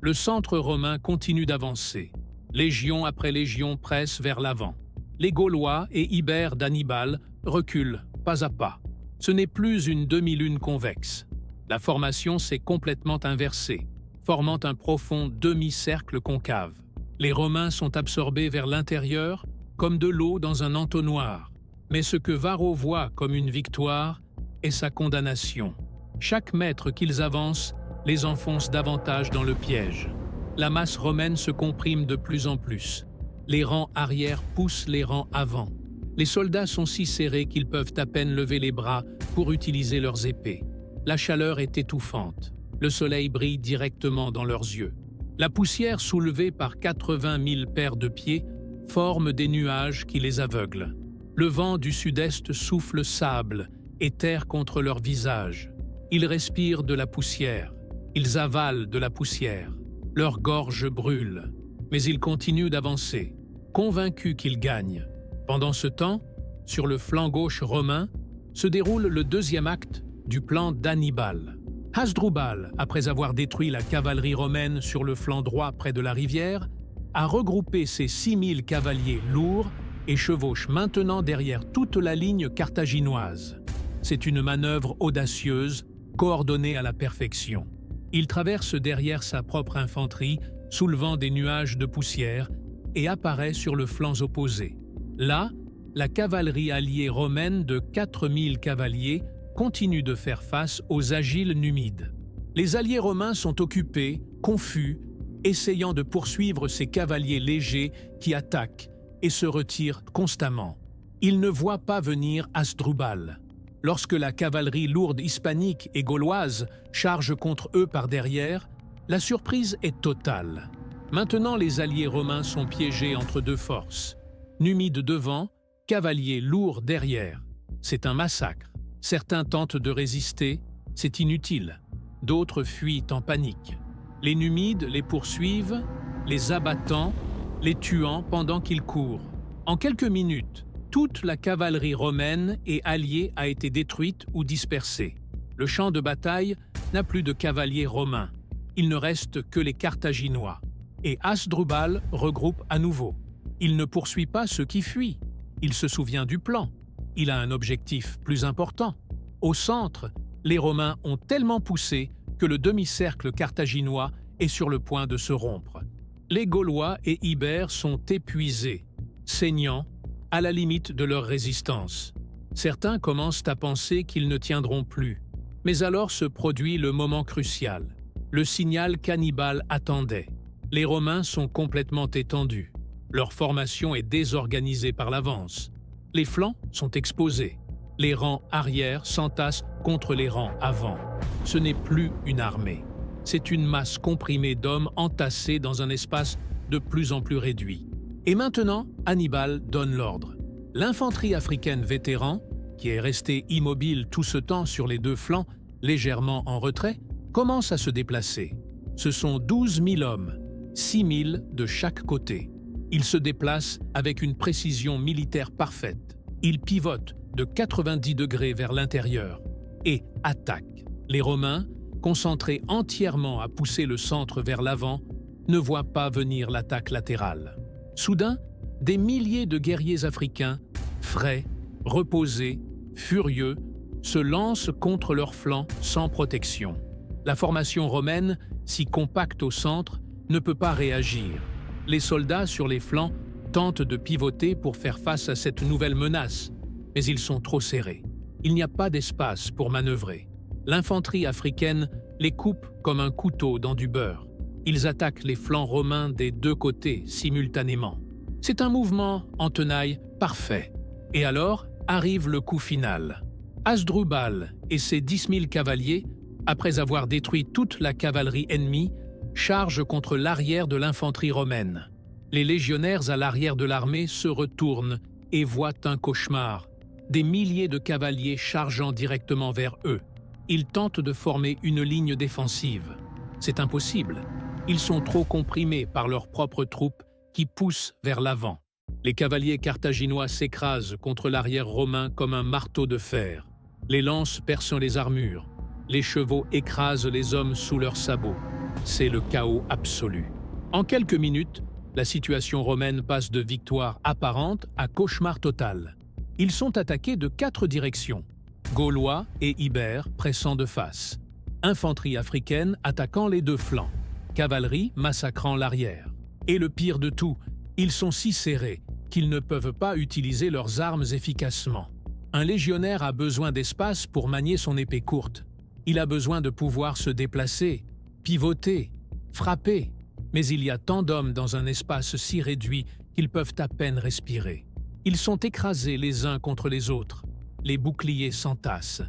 Le centre romain continue d'avancer. Légion après légion presse vers l'avant. Les Gaulois et Ibères d'Hannibal reculent pas à pas. Ce n'est plus une demi-lune convexe. La formation s'est complètement inversée, formant un profond demi-cercle concave. Les Romains sont absorbés vers l'intérieur comme de l'eau dans un entonnoir. Mais ce que Varro voit comme une victoire est sa condamnation. Chaque mètre qu'ils avancent les enfonce davantage dans le piège. La masse romaine se comprime de plus en plus. Les rangs arrière poussent les rangs avant. Les soldats sont si serrés qu'ils peuvent à peine lever les bras pour utiliser leurs épées. La chaleur est étouffante. Le soleil brille directement dans leurs yeux. La poussière soulevée par 80 000 paires de pieds forme des nuages qui les aveuglent. Le vent du sud-est souffle sable et terre contre leur visage. Ils respirent de la poussière. Ils avalent de la poussière. Leur gorge brûle. Mais ils continuent d'avancer, convaincus qu'ils gagnent. Pendant ce temps, sur le flanc gauche romain, se déroule le deuxième acte du plan d'Hannibal. Hasdrubal, après avoir détruit la cavalerie romaine sur le flanc droit près de la rivière, a regroupé ses 6000 cavaliers lourds et chevauche maintenant derrière toute la ligne carthaginoise. C'est une manœuvre audacieuse, coordonnée à la perfection. Il traverse derrière sa propre infanterie, soulevant des nuages de poussière, et apparaît sur le flanc opposé. Là, la cavalerie alliée romaine de 4000 cavaliers continue de faire face aux agiles Numides. Les alliés romains sont occupés, confus, essayant de poursuivre ces cavaliers légers qui attaquent et se retirent constamment. Ils ne voient pas venir Hasdrubal. Lorsque la cavalerie lourde hispanique et gauloise charge contre eux par derrière, la surprise est totale. Maintenant, les alliés romains sont piégés entre deux forces. Numides devant, cavaliers lourds derrière. C'est un massacre. Certains tentent de résister, c'est inutile. D'autres fuient en panique. Les Numides les poursuivent, les abattant, les tuant pendant qu'ils courent. En quelques minutes, toute la cavalerie romaine et alliée a été détruite ou dispersée. Le champ de bataille n'a plus de cavaliers romains. Il ne reste que les Carthaginois. Et Hasdrubal regroupe à nouveau. Il ne poursuit pas ceux qui fuient. Il se souvient du plan. Il a un objectif plus important. Au centre, les Romains ont tellement poussé que le demi-cercle carthaginois est sur le point de se rompre. Les Gaulois et Ibères sont épuisés, saignants, à la limite de leur résistance. Certains commencent à penser qu'ils ne tiendront plus. Mais alors se produit le moment crucial, le signal qu'Hannibal attendait. Les Romains sont complètement étendus. Leur formation est désorganisée par l'avance. Les flancs sont exposés. Les rangs arrière s'entassent contre les rangs avant. Ce n'est plus une armée. C'est une masse comprimée d'hommes entassés dans un espace de plus en plus réduit. Et maintenant, Hannibal donne l'ordre. L'infanterie africaine vétéran, qui est restée immobile tout ce temps sur les deux flancs, légèrement en retrait, commence à se déplacer. Ce sont 12 000 hommes, 6 000 de chaque côté. Ils se déplacent avec une précision militaire parfaite. Ils pivotent de 90 degrés vers l'intérieur et attaquent. Les Romains, concentrés entièrement à pousser le centre vers l'avant, ne voient pas venir l'attaque latérale. Soudain, des milliers de guerriers africains, frais, reposés, furieux, se lancent contre leurs flancs sans protection. La formation romaine, si compacte au centre, ne peut pas réagir. Les soldats sur les flancs tentent de pivoter pour faire face à cette nouvelle menace, mais ils sont trop serrés. Il n'y a pas d'espace pour manœuvrer. L'infanterie africaine les coupe comme un couteau dans du beurre. Ils attaquent les flancs romains des deux côtés simultanément. C'est un mouvement en tenaille parfait. Et alors arrive le coup final. Hasdrubal et ses 10 000 cavaliers, après avoir détruit toute la cavalerie ennemie, chargent contre l'arrière de l'infanterie romaine. Les légionnaires à l'arrière de l'armée se retournent et voient un cauchemar. Des milliers de cavaliers chargeant directement vers eux. Ils tentent de former une ligne défensive. C'est impossible. Ils sont trop comprimés par leurs propres troupes qui poussent vers l'avant. Les cavaliers carthaginois s'écrasent contre l'arrière romain comme un marteau de fer. Les lances percent les armures. Les chevaux écrasent les hommes sous leurs sabots. C'est le chaos absolu. En quelques minutes, la situation romaine passe de victoire apparente à cauchemar total. Ils sont attaqués de 4 directions. Gaulois et Ibères pressant de face. Infanterie africaine attaquant les 2 flancs. Cavalerie massacrant l'arrière. Et le pire de tout, ils sont si serrés qu'ils ne peuvent pas utiliser leurs armes efficacement. Un légionnaire a besoin d'espace pour manier son épée courte. Il a besoin de pouvoir se déplacer, pivoter, frapper. Mais il y a tant d'hommes dans un espace si réduit qu'ils peuvent à peine respirer. Ils sont écrasés les uns contre les autres. Les boucliers s'entassent.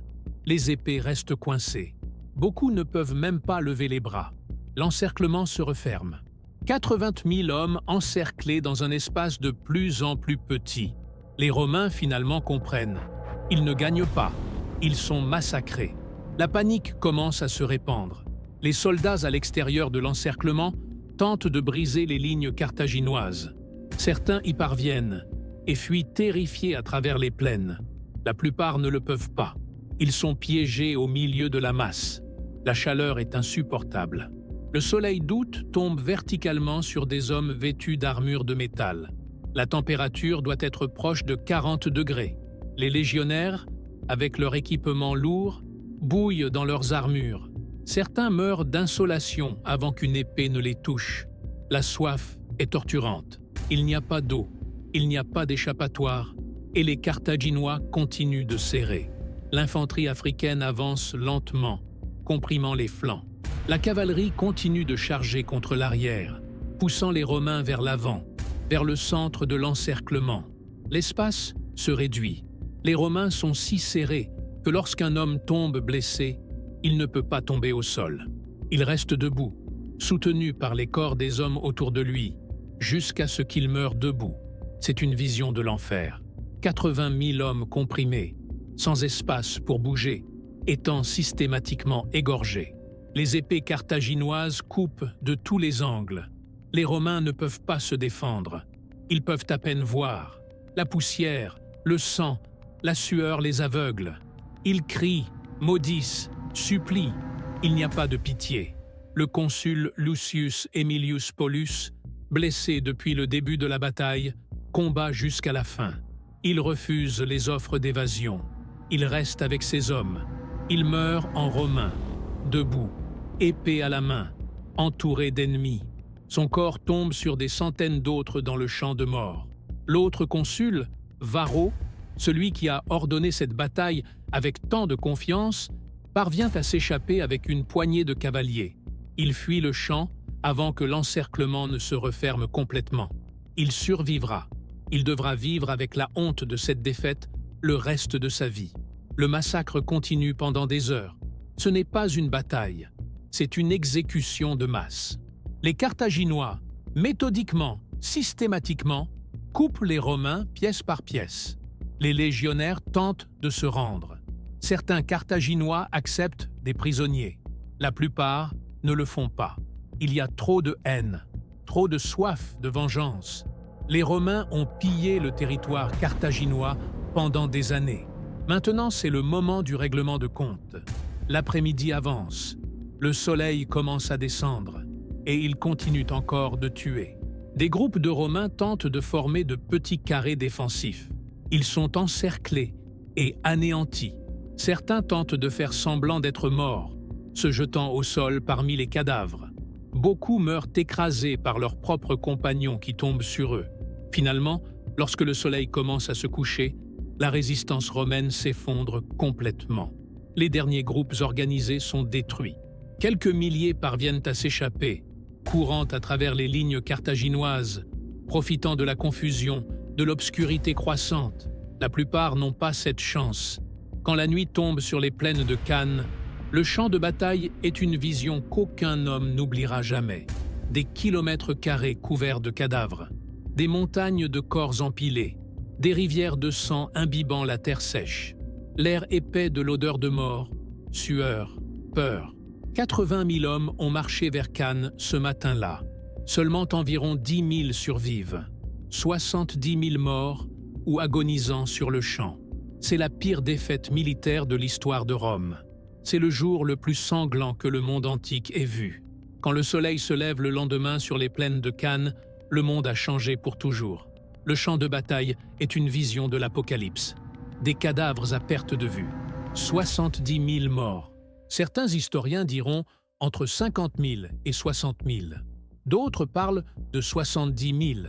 Les épées restent coincées. Beaucoup ne peuvent même pas lever les bras. L'encerclement se referme. 80 000 hommes encerclés dans un espace de plus en plus petit. Les Romains finalement comprennent. Ils ne gagnent pas. Ils sont massacrés. La panique commence à se répandre. Les soldats à l'extérieur de l'encerclement tentent de briser les lignes carthaginoises. Certains y parviennent et fuient terrifiés à travers les plaines. La plupart ne le peuvent pas. Ils sont piégés au milieu de la masse. La chaleur est insupportable. Le soleil d'août tombe verticalement sur des hommes vêtus d'armures de métal. La température doit être proche de 40 degrés. Les légionnaires, avec leur équipement lourd, bouillent dans leurs armures. Certains meurent d'insolation avant qu'une épée ne les touche. La soif est torturante. Il n'y a pas d'eau, il n'y a pas d'échappatoire, et les Carthaginois continuent de serrer. L'infanterie africaine avance lentement, comprimant les flancs. La cavalerie continue de charger contre l'arrière, poussant les Romains vers l'avant, vers le centre de l'encerclement. L'espace se réduit. Les Romains sont si serrés que lorsqu'un homme tombe blessé, il ne peut pas tomber au sol. Il reste debout, soutenu par les corps des hommes autour de lui, jusqu'à ce qu'il meure debout. C'est une vision de l'enfer. 80 000 hommes comprimés, sans espace pour bouger, étant systématiquement égorgés. Les épées carthaginoises coupent de tous les angles. Les Romains ne peuvent pas se défendre. Ils peuvent à peine voir. La poussière, le sang, la sueur les aveugle. Ils crient, maudissent, supplient. Il n'y a pas de pitié. Le consul Lucius Aemilius Paulus, blessé depuis le début de la bataille, combat jusqu'à la fin. Il refuse les offres d'évasion. Il reste avec ses hommes. Il meurt en Romain, debout, épée à la main, entouré d'ennemis. Son corps tombe sur des centaines d'autres dans le champ de mort. L'autre consul, Varro, celui qui a ordonné cette bataille avec tant de confiance, parvient à s'échapper avec une poignée de cavaliers. Il fuit le champ avant que l'encerclement ne se referme complètement. Il survivra. Il devra vivre avec la honte de cette défaite le reste de sa vie. Le massacre continue pendant des heures. Ce n'est pas une bataille, c'est une exécution de masse. Les Carthaginois, méthodiquement, systématiquement, coupent les Romains pièce par pièce. Les légionnaires tentent de se rendre. Certains Carthaginois acceptent des prisonniers. La plupart ne le font pas. Il y a trop de haine, trop de soif de vengeance. Les Romains ont pillé le territoire carthaginois pendant des années. Maintenant, c'est le moment du règlement de compte. L'après-midi avance. Le soleil commence à descendre. Et ils continuent encore de tuer. Des groupes de Romains tentent de former de petits carrés défensifs. Ils sont encerclés et anéantis. Certains tentent de faire semblant d'être morts, se jetant au sol parmi les cadavres. Beaucoup meurent écrasés par leurs propres compagnons qui tombent sur eux. Finalement, lorsque le soleil commence à se coucher, la résistance romaine s'effondre complètement. Les derniers groupes organisés sont détruits. Quelques milliers parviennent à s'échapper, courant à travers les lignes carthaginoises, profitant de la confusion, de l'obscurité croissante. La plupart n'ont pas cette chance. Quand la nuit tombe sur les plaines de Cannes, le champ de bataille est une vision qu'aucun homme n'oubliera jamais. Des kilomètres carrés couverts de cadavres, des montagnes de corps empilés, des rivières de sang imbibant la terre sèche, l'air épais de l'odeur de mort, sueur, peur. 80 000 hommes ont marché vers Cannes ce matin-là. Seulement environ 10 000 survivent. 70 000 morts ou agonisants sur le champ. C'est la pire défaite militaire de l'histoire de Rome. C'est le jour le plus sanglant que le monde antique ait vu. Quand le soleil se lève le lendemain sur les plaines de Cannes, le monde a changé pour toujours. Le champ de bataille est une vision de l'Apocalypse. Des cadavres à perte de vue. 70 000 morts. Certains historiens diront entre 50 000 et 60 000. D'autres parlent de 70 000.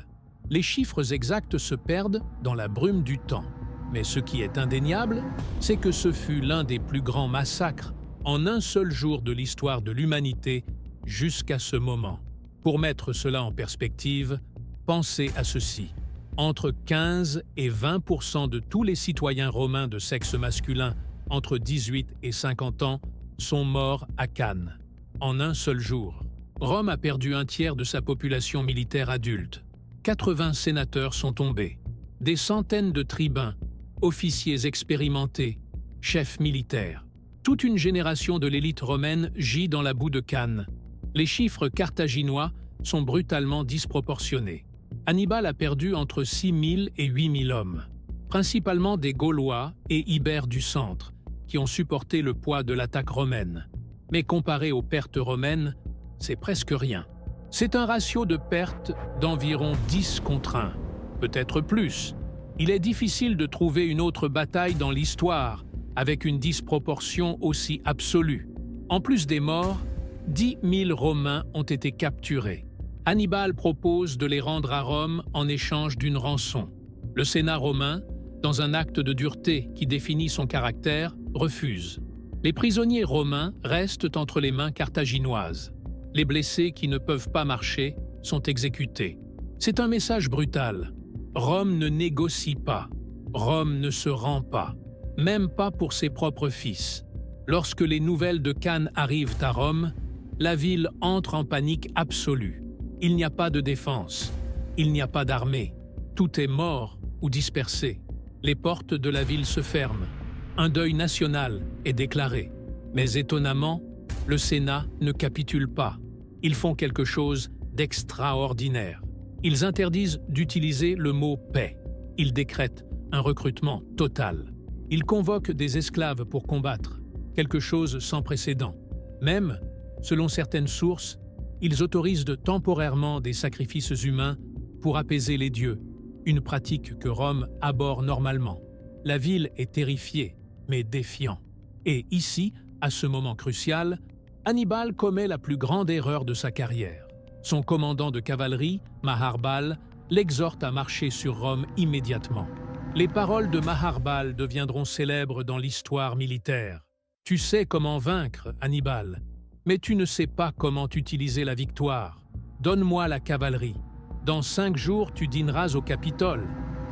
Les chiffres exacts se perdent dans la brume du temps. Mais ce qui est indéniable, c'est que ce fut l'un des plus grands massacres en un seul jour de l'histoire de l'humanité jusqu'à ce moment. Pour mettre cela en perspective, pensez à ceci. Entre 15 et 20% de tous les citoyens romains de sexe masculin entre 18 et 50 ans sont morts à Cannes, en un seul jour. Rome a perdu un tiers de sa population militaire adulte. 80 sénateurs sont tombés. Des centaines de tribuns, officiers expérimentés, chefs militaires. Toute une génération de l'élite romaine gît dans la boue de Cannes. Les chiffres carthaginois sont brutalement disproportionnés. Hannibal a perdu entre 6 000 et 8 000 hommes, principalement des Gaulois et Ibères du centre, qui ont supporté le poids de l'attaque romaine. Mais comparé aux pertes romaines, c'est presque rien. C'est un ratio de pertes d'environ 10 contre 1, peut-être plus. Il est difficile de trouver une autre bataille dans l'histoire avec une disproportion aussi absolue. En plus des morts, 10 000 Romains ont été capturés. Hannibal propose de les rendre à Rome en échange d'une rançon. Le Sénat romain, dans un acte de dureté qui définit son caractère, refuse. Les prisonniers romains restent entre les mains carthaginoises. Les blessés qui ne peuvent pas marcher sont exécutés. C'est un message brutal. Rome ne négocie pas. Rome ne se rend pas. Même pas pour ses propres fils. Lorsque les nouvelles de Cannes arrivent à Rome, la ville entre en panique absolue. Il n'y a pas de défense. Il n'y a pas d'armée. Tout est mort ou dispersé. Les portes de la ville se ferment. Un deuil national est déclaré. Mais étonnamment, le Sénat ne capitule pas. Ils font quelque chose d'extraordinaire. Ils interdisent d'utiliser le mot « paix ». Ils décrètent un recrutement total. Ils convoquent des esclaves pour combattre, quelque chose sans précédent. Même, selon certaines sources, ils autorisent temporairement des sacrifices humains pour apaiser les dieux, une pratique que Rome abhorre normalement. La ville est terrifiée, mais défiant. Et ici, à ce moment crucial, Hannibal commet la plus grande erreur de sa carrière. Son commandant de cavalerie, Maharbal, l'exhorte à marcher sur Rome immédiatement. Les paroles de Maharbal deviendront célèbres dans l'histoire militaire. « Tu sais comment vaincre, Hannibal, mais tu ne sais pas comment utiliser la victoire. Donne-moi la cavalerie. Dans 5 jours, tu dîneras au Capitole. »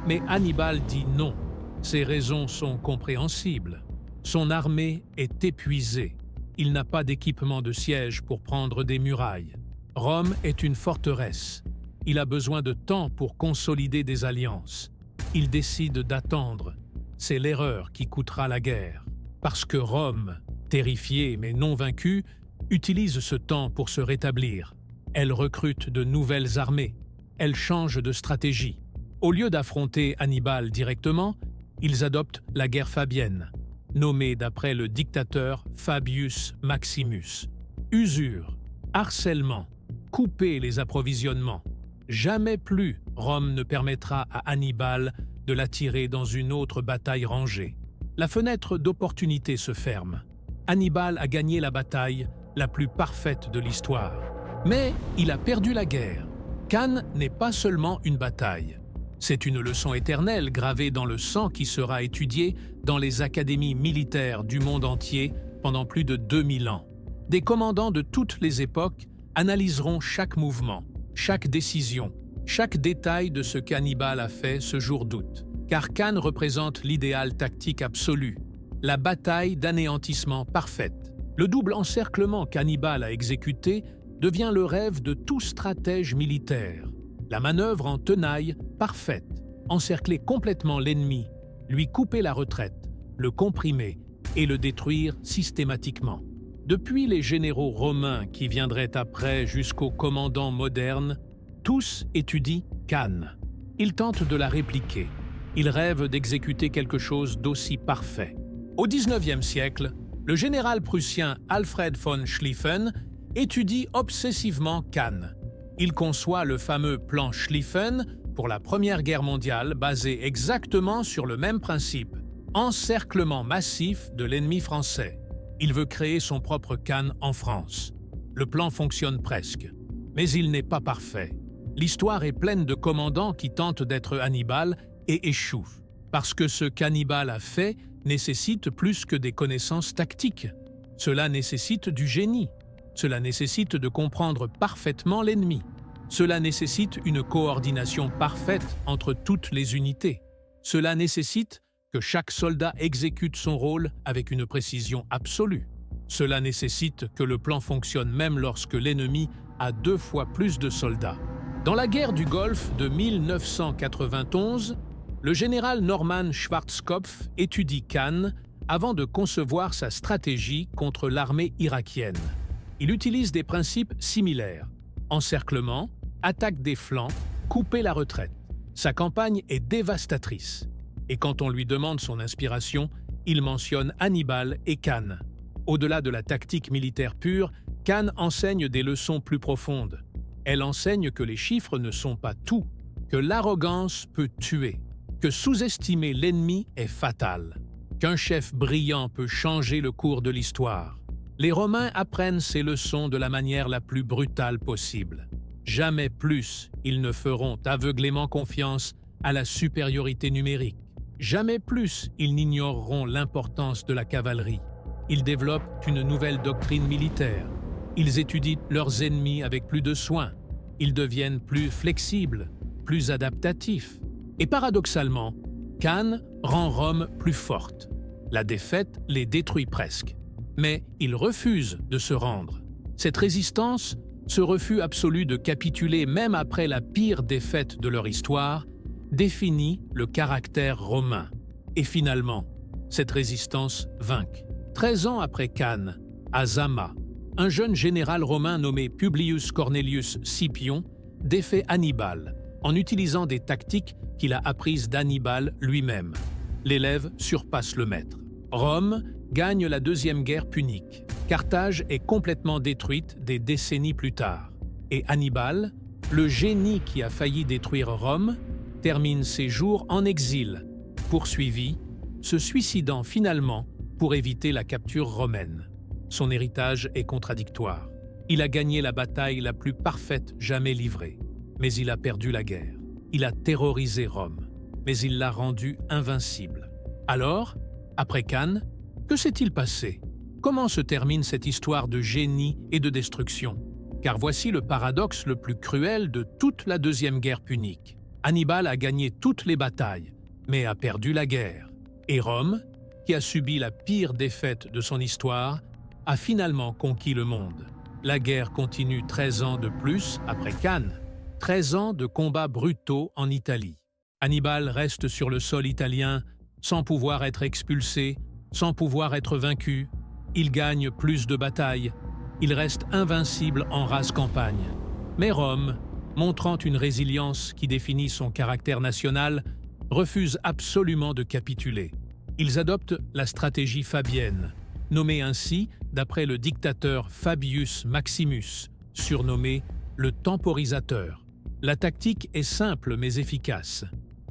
Mais Hannibal dit non. Ses raisons sont compréhensibles. Son armée est épuisée. Il n'a pas d'équipement de siège pour prendre des murailles. Rome est une forteresse. Il a besoin de temps pour consolider des alliances. Il décide d'attendre. C'est l'erreur qui coûtera la guerre. Parce que Rome, terrifiée mais non vaincue, utilise ce temps pour se rétablir. Elle recrute de nouvelles armées. Elle change de stratégie. Au lieu d'affronter Hannibal directement, ils adoptent la guerre fabienne, nommée d'après le dictateur Fabius Maximus. Usure, harcèlement, couper les approvisionnements. Jamais plus Rome ne permettra à Hannibal de l'attirer dans une autre bataille rangée. La fenêtre d'opportunité se ferme. Hannibal a gagné la bataille la plus parfaite de l'histoire. Mais il a perdu la guerre. Cannes n'est pas seulement une bataille. C'est une leçon éternelle gravée dans le sang qui sera étudiée dans les académies militaires du monde entier pendant plus de 2000 ans. Des commandants de toutes les époques analyseront chaque mouvement, chaque décision, chaque détail de ce qu'Hannibal a fait ce jour d'août. Car Cannes représente l'idéal tactique absolu, la bataille d'anéantissement parfaite. Le double encerclement qu'Hannibal a exécuté devient le rêve de tout stratège militaire. La manœuvre en tenaille parfaite, encercler complètement l'ennemi, lui couper la retraite, le comprimer et le détruire systématiquement. Depuis les généraux romains qui viendraient après jusqu'aux commandants modernes, tous étudient Cannes. Ils tentent de la répliquer. Ils rêvent d'exécuter quelque chose d'aussi parfait. Au XIXe siècle, le général prussien Alfred von Schlieffen étudie obsessivement Cannes. Il conçoit le fameux plan Schlieffen pour la Première Guerre mondiale basé exactement sur le même principe, encerclement massif de l'ennemi français. Il veut créer son propre Cannes en France. Le plan fonctionne presque, mais il n'est pas parfait. L'histoire est pleine de commandants qui tentent d'être Hannibal et échouent, parce que ce qu'Hannibal a fait nécessite plus que des connaissances tactiques. Cela nécessite du génie. Cela nécessite de comprendre parfaitement l'ennemi. Cela nécessite une coordination parfaite entre toutes les unités. Cela nécessite que chaque soldat exécute son rôle avec une précision absolue. Cela nécessite que le plan fonctionne même lorsque l'ennemi a 2 fois plus de soldats. Dans la guerre du Golfe de 1991, le général Norman Schwarzkopf étudie Cannes avant de concevoir sa stratégie contre l'armée irakienne. Il utilise des principes similaires: encerclement, attaque des flancs, couper la retraite. Sa campagne est dévastatrice. Et quand on lui demande son inspiration, il mentionne Hannibal et Cannes. Au-delà de la tactique militaire pure, Cannes enseigne des leçons plus profondes. Elle enseigne que les chiffres ne sont pas tout, que l'arrogance peut tuer, que sous-estimer l'ennemi est fatal, qu'un chef brillant peut changer le cours de l'histoire. Les Romains apprennent ces leçons de la manière la plus brutale possible. Jamais plus ils ne feront aveuglément confiance à la supériorité numérique. Jamais plus ils n'ignoreront l'importance de la cavalerie. Ils développent une nouvelle doctrine militaire. Ils étudient leurs ennemis avec plus de soin. Ils deviennent plus flexibles, plus adaptatifs. Et paradoxalement, Cannes rend Rome plus forte. La défaite les détruit presque. Mais ils refusent de se rendre. Cette résistance, ce refus absolu de capituler même après la pire défaite de leur histoire, définit le caractère romain. Et finalement, cette résistance vainque. 13 ans après Cannes, à Zama, un jeune général romain nommé Publius Cornelius Scipion défait Hannibal en utilisant des tactiques qu'il a apprises d'Hannibal lui-même. L'élève surpasse le maître. Rome gagne la deuxième guerre punique. Carthage est complètement détruite des décennies plus tard. Et Hannibal, le génie qui a failli détruire Rome, termine ses jours en exil, poursuivi, se suicidant finalement pour éviter la capture romaine. Son héritage est contradictoire. Il a gagné la bataille la plus parfaite jamais livrée, mais il a perdu la guerre. Il a terrorisé Rome, mais il l'a rendue invincible. Alors, après Cannes, que s'est-il passé? Comment se termine cette histoire de génie et de destruction? Car voici le paradoxe le plus cruel de toute la deuxième guerre punique. Hannibal a gagné toutes les batailles, mais a perdu la guerre. Et Rome, qui a subi la pire défaite de son histoire, a finalement conquis le monde. La guerre continue 13 ans de plus après Cannes, 13 ans de combats brutaux en Italie. Hannibal reste sur le sol italien sans pouvoir être expulsé, sans pouvoir être vaincu. Il gagne plus de batailles. Il reste invincible en rase campagne. Mais Rome, montrant une résilience qui définit son caractère national, refuse absolument de capituler. Ils adoptent la stratégie fabienne, nommée ainsi d'après le dictateur Fabius Maximus, surnommé le temporisateur. La tactique est simple mais efficace.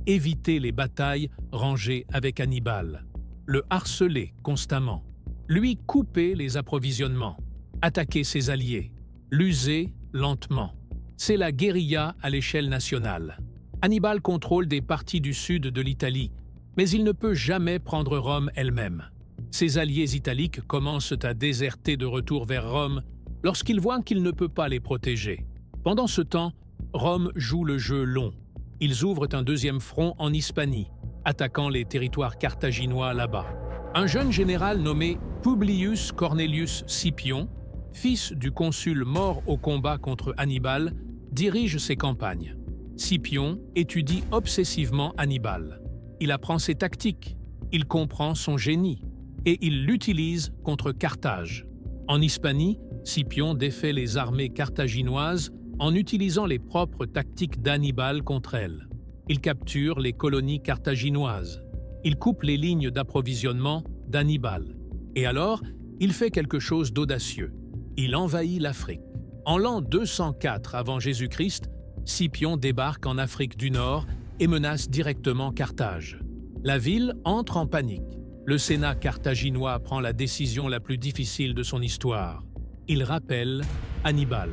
Éviter les batailles rangées avec Hannibal. Le harceler constamment. Lui couper les approvisionnements. Attaquer ses alliés. L'user lentement. C'est la guérilla à l'échelle nationale. Hannibal contrôle des parties du sud de l'Italie, mais il ne peut jamais prendre Rome elle-même. Ses alliés italiques commencent à déserter de retour vers Rome lorsqu'ils voient qu'il ne peut pas les protéger. Pendant ce temps, Rome joue le jeu long. Ils ouvrent un deuxième front en Hispanie, attaquant les territoires carthaginois là-bas. Un jeune général nommé Publius Cornelius Scipion, fils du consul mort au combat contre Hannibal, dirige ses campagnes. Scipion étudie obsessivement Hannibal. Il apprend ses tactiques, il comprend son génie, et il l'utilise contre Carthage. En Hispanie, Scipion défait les armées carthaginoises en utilisant les propres tactiques d'Hannibal contre elles. Il capture les colonies carthaginoises. Il coupe les lignes d'approvisionnement d'Hannibal. Et alors, il fait quelque chose d'audacieux. Il envahit l'Afrique. En l'an 204 avant Jésus-Christ, Scipion débarque en Afrique du Nord et menace directement Carthage. La ville entre en panique. Le Sénat carthaginois prend la décision la plus difficile de son histoire. Il rappelle Hannibal.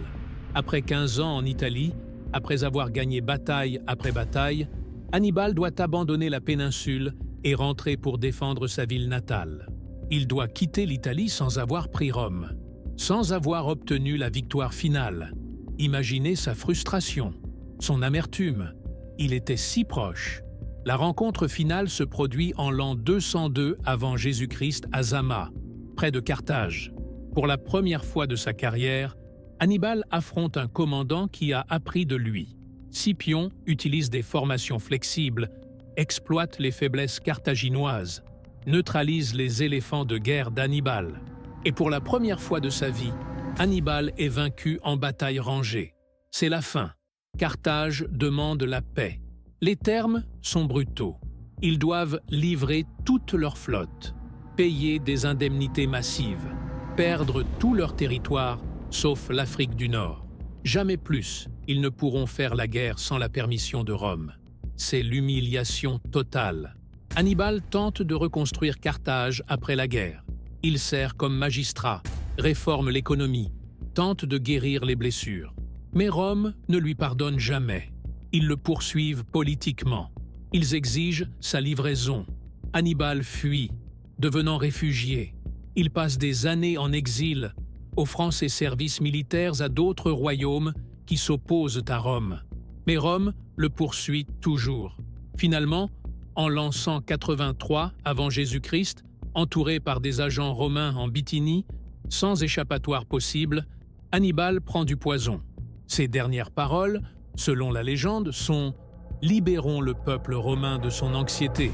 Après 15 ans en Italie, après avoir gagné bataille après bataille, Hannibal doit abandonner la péninsule et rentrer pour défendre sa ville natale. Il doit quitter l'Italie sans avoir pris Rome, sans avoir obtenu la victoire finale. Imaginez sa frustration, son amertume. Il était si proche. La rencontre finale se produit en l'an 202 avant Jésus-Christ à Zama, près de Carthage. Pour la première fois de sa carrière, Hannibal affronte un commandant qui a appris de lui. Scipion utilise des formations flexibles, exploite les faiblesses carthaginoises, neutralise les éléphants de guerre d'Hannibal. Et pour la première fois de sa vie, Hannibal est vaincu en bataille rangée. C'est la fin. Carthage demande la paix. Les termes sont brutaux. Ils doivent livrer toute leur flotte, payer des indemnités massives, perdre tout leur territoire, sauf l'Afrique du Nord. Jamais plus, ils ne pourront faire la guerre sans la permission de Rome. C'est l'humiliation totale. Hannibal tente de reconstruire Carthage après la guerre. Il sert comme magistrat, réforme l'économie, tente de guérir les blessures. Mais Rome ne lui pardonne jamais. Ils le poursuivent politiquement. Ils exigent sa livraison. Hannibal fuit, devenant réfugié. Il passe des années en exil, offrant ses services militaires à d'autres royaumes qui s'opposent à Rome. Mais Rome le poursuit toujours. Finalement, en l'an 183 avant Jésus-Christ, entouré par des agents romains en Bithynie, sans échappatoire possible, Hannibal prend du poison. Ses dernières paroles, selon la légende, sont « Libérons le peuple romain de son anxiété,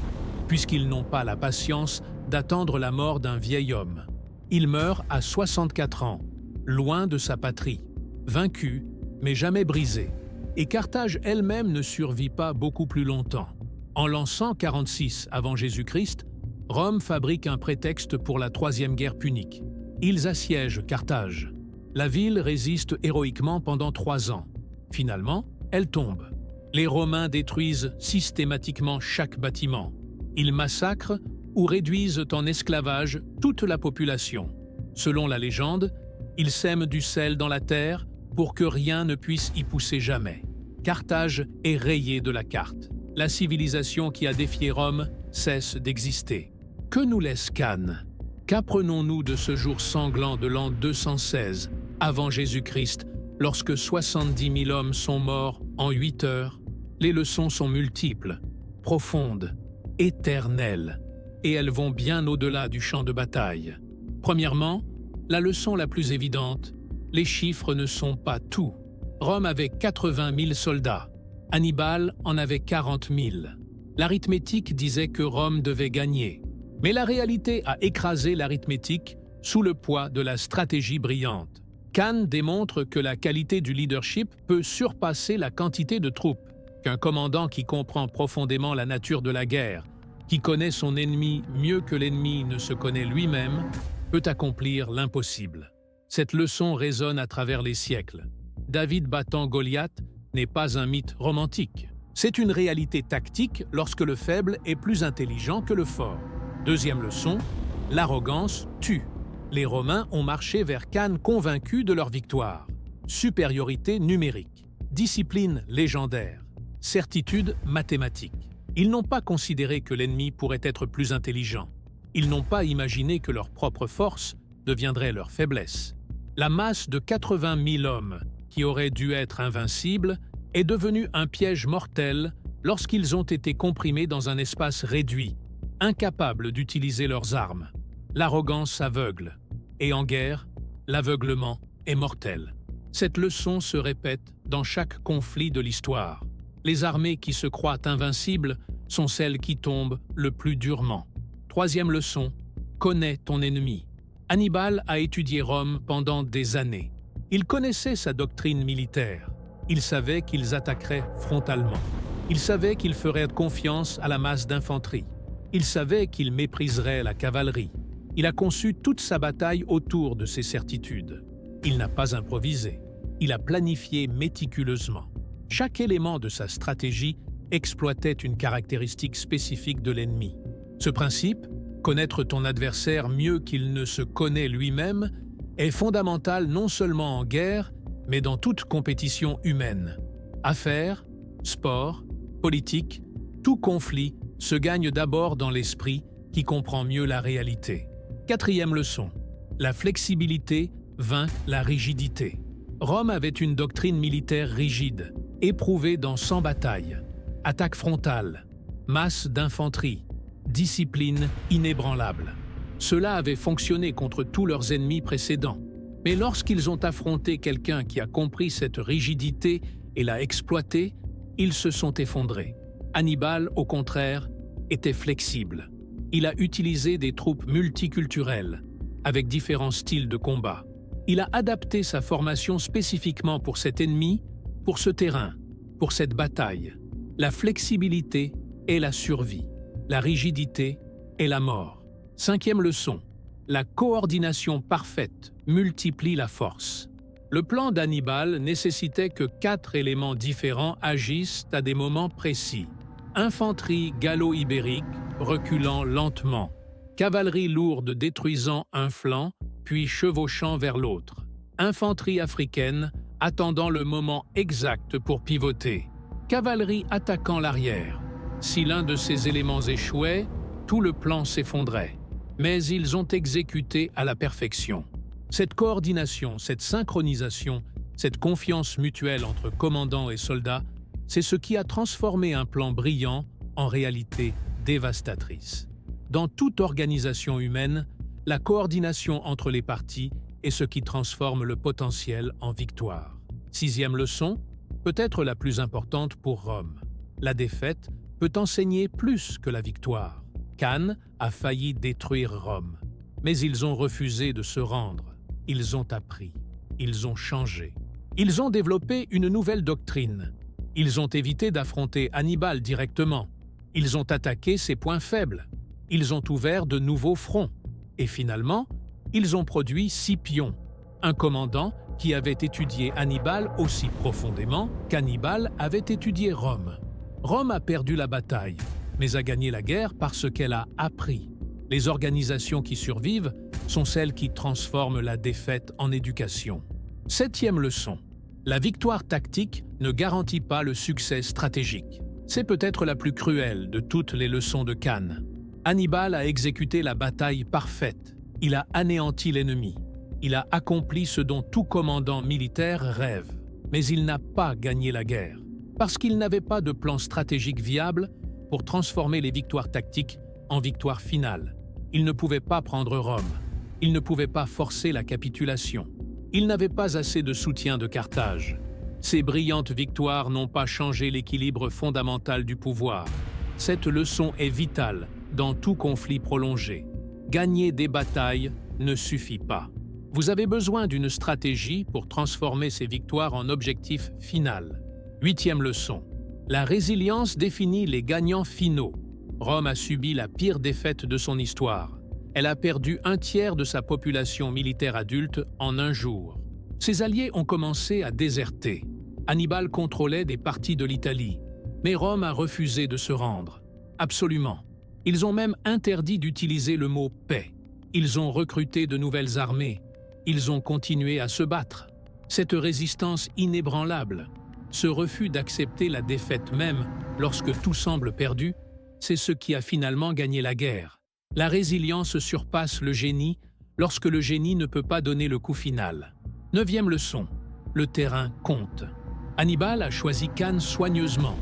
puisqu'ils n'ont pas la patience d'attendre la mort d'un vieil homme. » Il meurt à 64 ans, loin de sa patrie, vaincu, mais jamais brisé. Et Carthage elle-même ne survit pas beaucoup plus longtemps. En l'an 146 avant Jésus-Christ, Rome fabrique un prétexte pour la Troisième Guerre punique. Ils assiègent Carthage. La ville résiste héroïquement pendant 3 ans. Finalement, elle tombe. Les Romains détruisent systématiquement chaque bâtiment. Ils massacrent ou réduisent en esclavage toute la population. Selon la légende, ils sèment du sel dans la terre pour que rien ne puisse y pousser jamais. Carthage est rayée de la carte. La civilisation qui a défié Rome cesse d'exister. Que nous laisse Cannes? Qu'apprenons-nous de ce jour sanglant de l'an 216 avant Jésus-Christ, lorsque 70 000 hommes sont morts en 8 heures? Les leçons sont multiples, profondes, éternelles, et elles vont bien au-delà du champ de bataille. Premièrement, la leçon la plus évidente, les chiffres ne sont pas tout. Rome avait 80 000 soldats, Hannibal en avait 40 000. L'arithmétique disait que Rome devait gagner, mais la réalité a écrasé l'arithmétique sous le poids de la stratégie brillante. Cannes démontre que la qualité du leadership peut surpasser la quantité de troupes, qu'un commandant qui comprend profondément la nature de la guerre, qui connaît son ennemi mieux que l'ennemi ne se connaît lui-même, peut accomplir l'impossible. Cette leçon résonne à travers les siècles. David battant Goliath n'est pas un mythe romantique. C'est une réalité tactique lorsque le faible est plus intelligent que le fort. Deuxième leçon, l'arrogance tue. Les Romains ont marché vers Cannes convaincus de leur victoire. Supériorité numérique, discipline légendaire, certitude mathématique. Ils n'ont pas considéré que l'ennemi pourrait être plus intelligent. Ils n'ont pas imaginé que leur propre force deviendrait leur faiblesse. La masse de 80 000 hommes, qui aurait dû être invincible, est devenue un piège mortel lorsqu'ils ont été comprimés dans un espace réduit, incapables d'utiliser leurs armes. L'arrogance aveugle, et en guerre, l'aveuglement est mortel. Cette leçon se répète dans chaque conflit de l'histoire. Les armées qui se croient invincibles sont celles qui tombent le plus durement. Troisième leçon, connais ton ennemi. Hannibal a étudié Rome pendant des années. Il connaissait sa doctrine militaire. Il savait qu'ils attaqueraient frontalement. Il savait qu'ils feraient confiance à la masse d'infanterie. Il savait qu'ils mépriseraient la cavalerie. Il a conçu toute sa bataille autour de ces certitudes. Il n'a pas improvisé. Il a planifié méticuleusement. Chaque élément de sa stratégie exploitait une caractéristique spécifique de l'ennemi. Ce principe, connaître ton adversaire mieux qu'il ne se connaît lui-même, est fondamental non seulement en guerre, mais dans toute compétition humaine. Affaires, sport, politique, tout conflit se gagne d'abord dans l'esprit qui comprend mieux la réalité. Quatrième leçon, la flexibilité vainc la rigidité. Rome avait une doctrine militaire rigide, éprouvée dans 100 batailles. Attaque frontale, masse d'infanterie, discipline inébranlable. Cela avait fonctionné contre tous leurs ennemis précédents. Mais lorsqu'ils ont affronté quelqu'un qui a compris cette rigidité et l'a exploitée, ils se sont effondrés. Hannibal, au contraire, était flexible. Il a utilisé des troupes multiculturelles, avec différents styles de combat. Il a adapté sa formation spécifiquement pour cet ennemi, pour ce terrain, pour cette bataille. La flexibilité est la survie. La rigidité est la mort. Cinquième leçon, la coordination parfaite multiplie la force. Le plan d'Hannibal nécessitait que 4 éléments différents agissent à des moments précis. Infanterie gallo-ibérique reculant lentement, cavalerie lourde détruisant un flanc, puis chevauchant vers l'autre. Infanterie africaine attendant le moment exact pour pivoter. Cavalerie attaquant l'arrière. Si l'un de ces éléments échouait, tout le plan s'effondrait. Mais ils ont exécuté à la perfection. Cette coordination, cette synchronisation, cette confiance mutuelle entre commandants et soldats, c'est ce qui a transformé un plan brillant en réalité dévastatrice. Dans toute organisation humaine, la coordination entre les parties est ce qui transforme le potentiel en victoire. Sixième leçon, peut-être la plus importante pour Rome. La défaite peut enseigner plus que la victoire. Cannes a failli détruire Rome, mais ils ont refusé de se rendre. Ils ont appris, ils ont changé. Ils ont développé une nouvelle doctrine. Ils ont évité d'affronter Hannibal directement. Ils ont attaqué ses points faibles. Ils ont ouvert de nouveaux fronts. Et finalement, ils ont produit Scipion, un commandant qui avait étudié Hannibal aussi profondément qu'Hannibal avait étudié Rome. Rome a perdu la bataille, mais a gagné la guerre parce qu'elle a appris. Les organisations qui survivent sont celles qui transforment la défaite en éducation. Septième leçon. La victoire tactique ne garantit pas le succès stratégique. C'est peut-être la plus cruelle de toutes les leçons de Cannes. Hannibal a exécuté la bataille parfaite. Il a anéanti l'ennemi. Il a accompli ce dont tout commandant militaire rêve. Mais il n'a pas gagné la guerre, parce qu'il n'avait pas de plan stratégique viable pour transformer les victoires tactiques en victoires finales. Il ne pouvait pas prendre Rome. Il ne pouvait pas forcer la capitulation. Il n'avait pas assez de soutien de Carthage. Ces brillantes victoires n'ont pas changé l'équilibre fondamental du pouvoir. Cette leçon est vitale dans tout conflit prolongé. Gagner des batailles ne suffit pas. Vous avez besoin d'une stratégie pour transformer ces victoires en objectif final. Huitième leçon. La résilience définit les gagnants finaux. Rome a subi la pire défaite de son histoire. Elle a perdu un tiers de sa population militaire adulte en un jour. Ses alliés ont commencé à déserter. Hannibal contrôlait des parties de l'Italie, mais Rome a refusé de se rendre. Absolument. Ils ont même interdit d'utiliser le mot « paix ». Ils ont recruté de nouvelles armées. Ils ont continué à se battre. Cette résistance inébranlable, ce refus d'accepter la défaite même lorsque tout semble perdu, c'est ce qui a finalement gagné la guerre. La résilience surpasse le génie lorsque le génie ne peut pas donner le coup final. Neuvième leçon, le terrain compte. Hannibal a choisi Cannes soigneusement.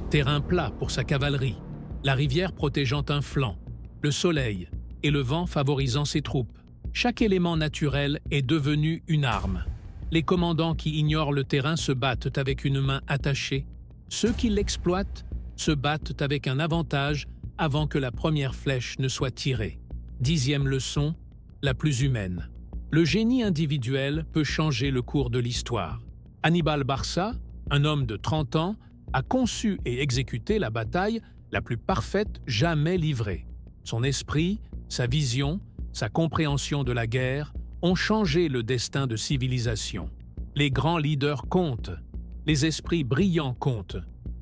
Terrain plat pour sa cavalerie, la rivière protégeant un flanc, le soleil et le vent favorisant ses troupes. Chaque élément naturel est devenu une arme. Les commandants qui ignorent le terrain se battent avec une main attachée, Ceux qui l'exploitent se battent avec un avantage avant que la première flèche ne soit tirée. 10e leçon, la plus humaine. Le génie individuel peut changer le cours de l'histoire. Hannibal Barca, un homme de 30 ans, a conçu et exécuté la bataille la plus parfaite jamais livrée. Son esprit, sa vision, sa compréhension de la guerre ont changé le destin de civilisation. Les grands leaders comptent. Les esprits brillants comptent.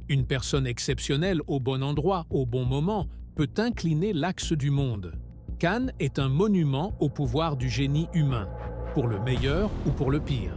Une personne exceptionnelle au bon endroit, au bon moment, peut incliner l'axe du monde. Cannes est un monument au pouvoir du génie humain, pour le meilleur ou pour le pire.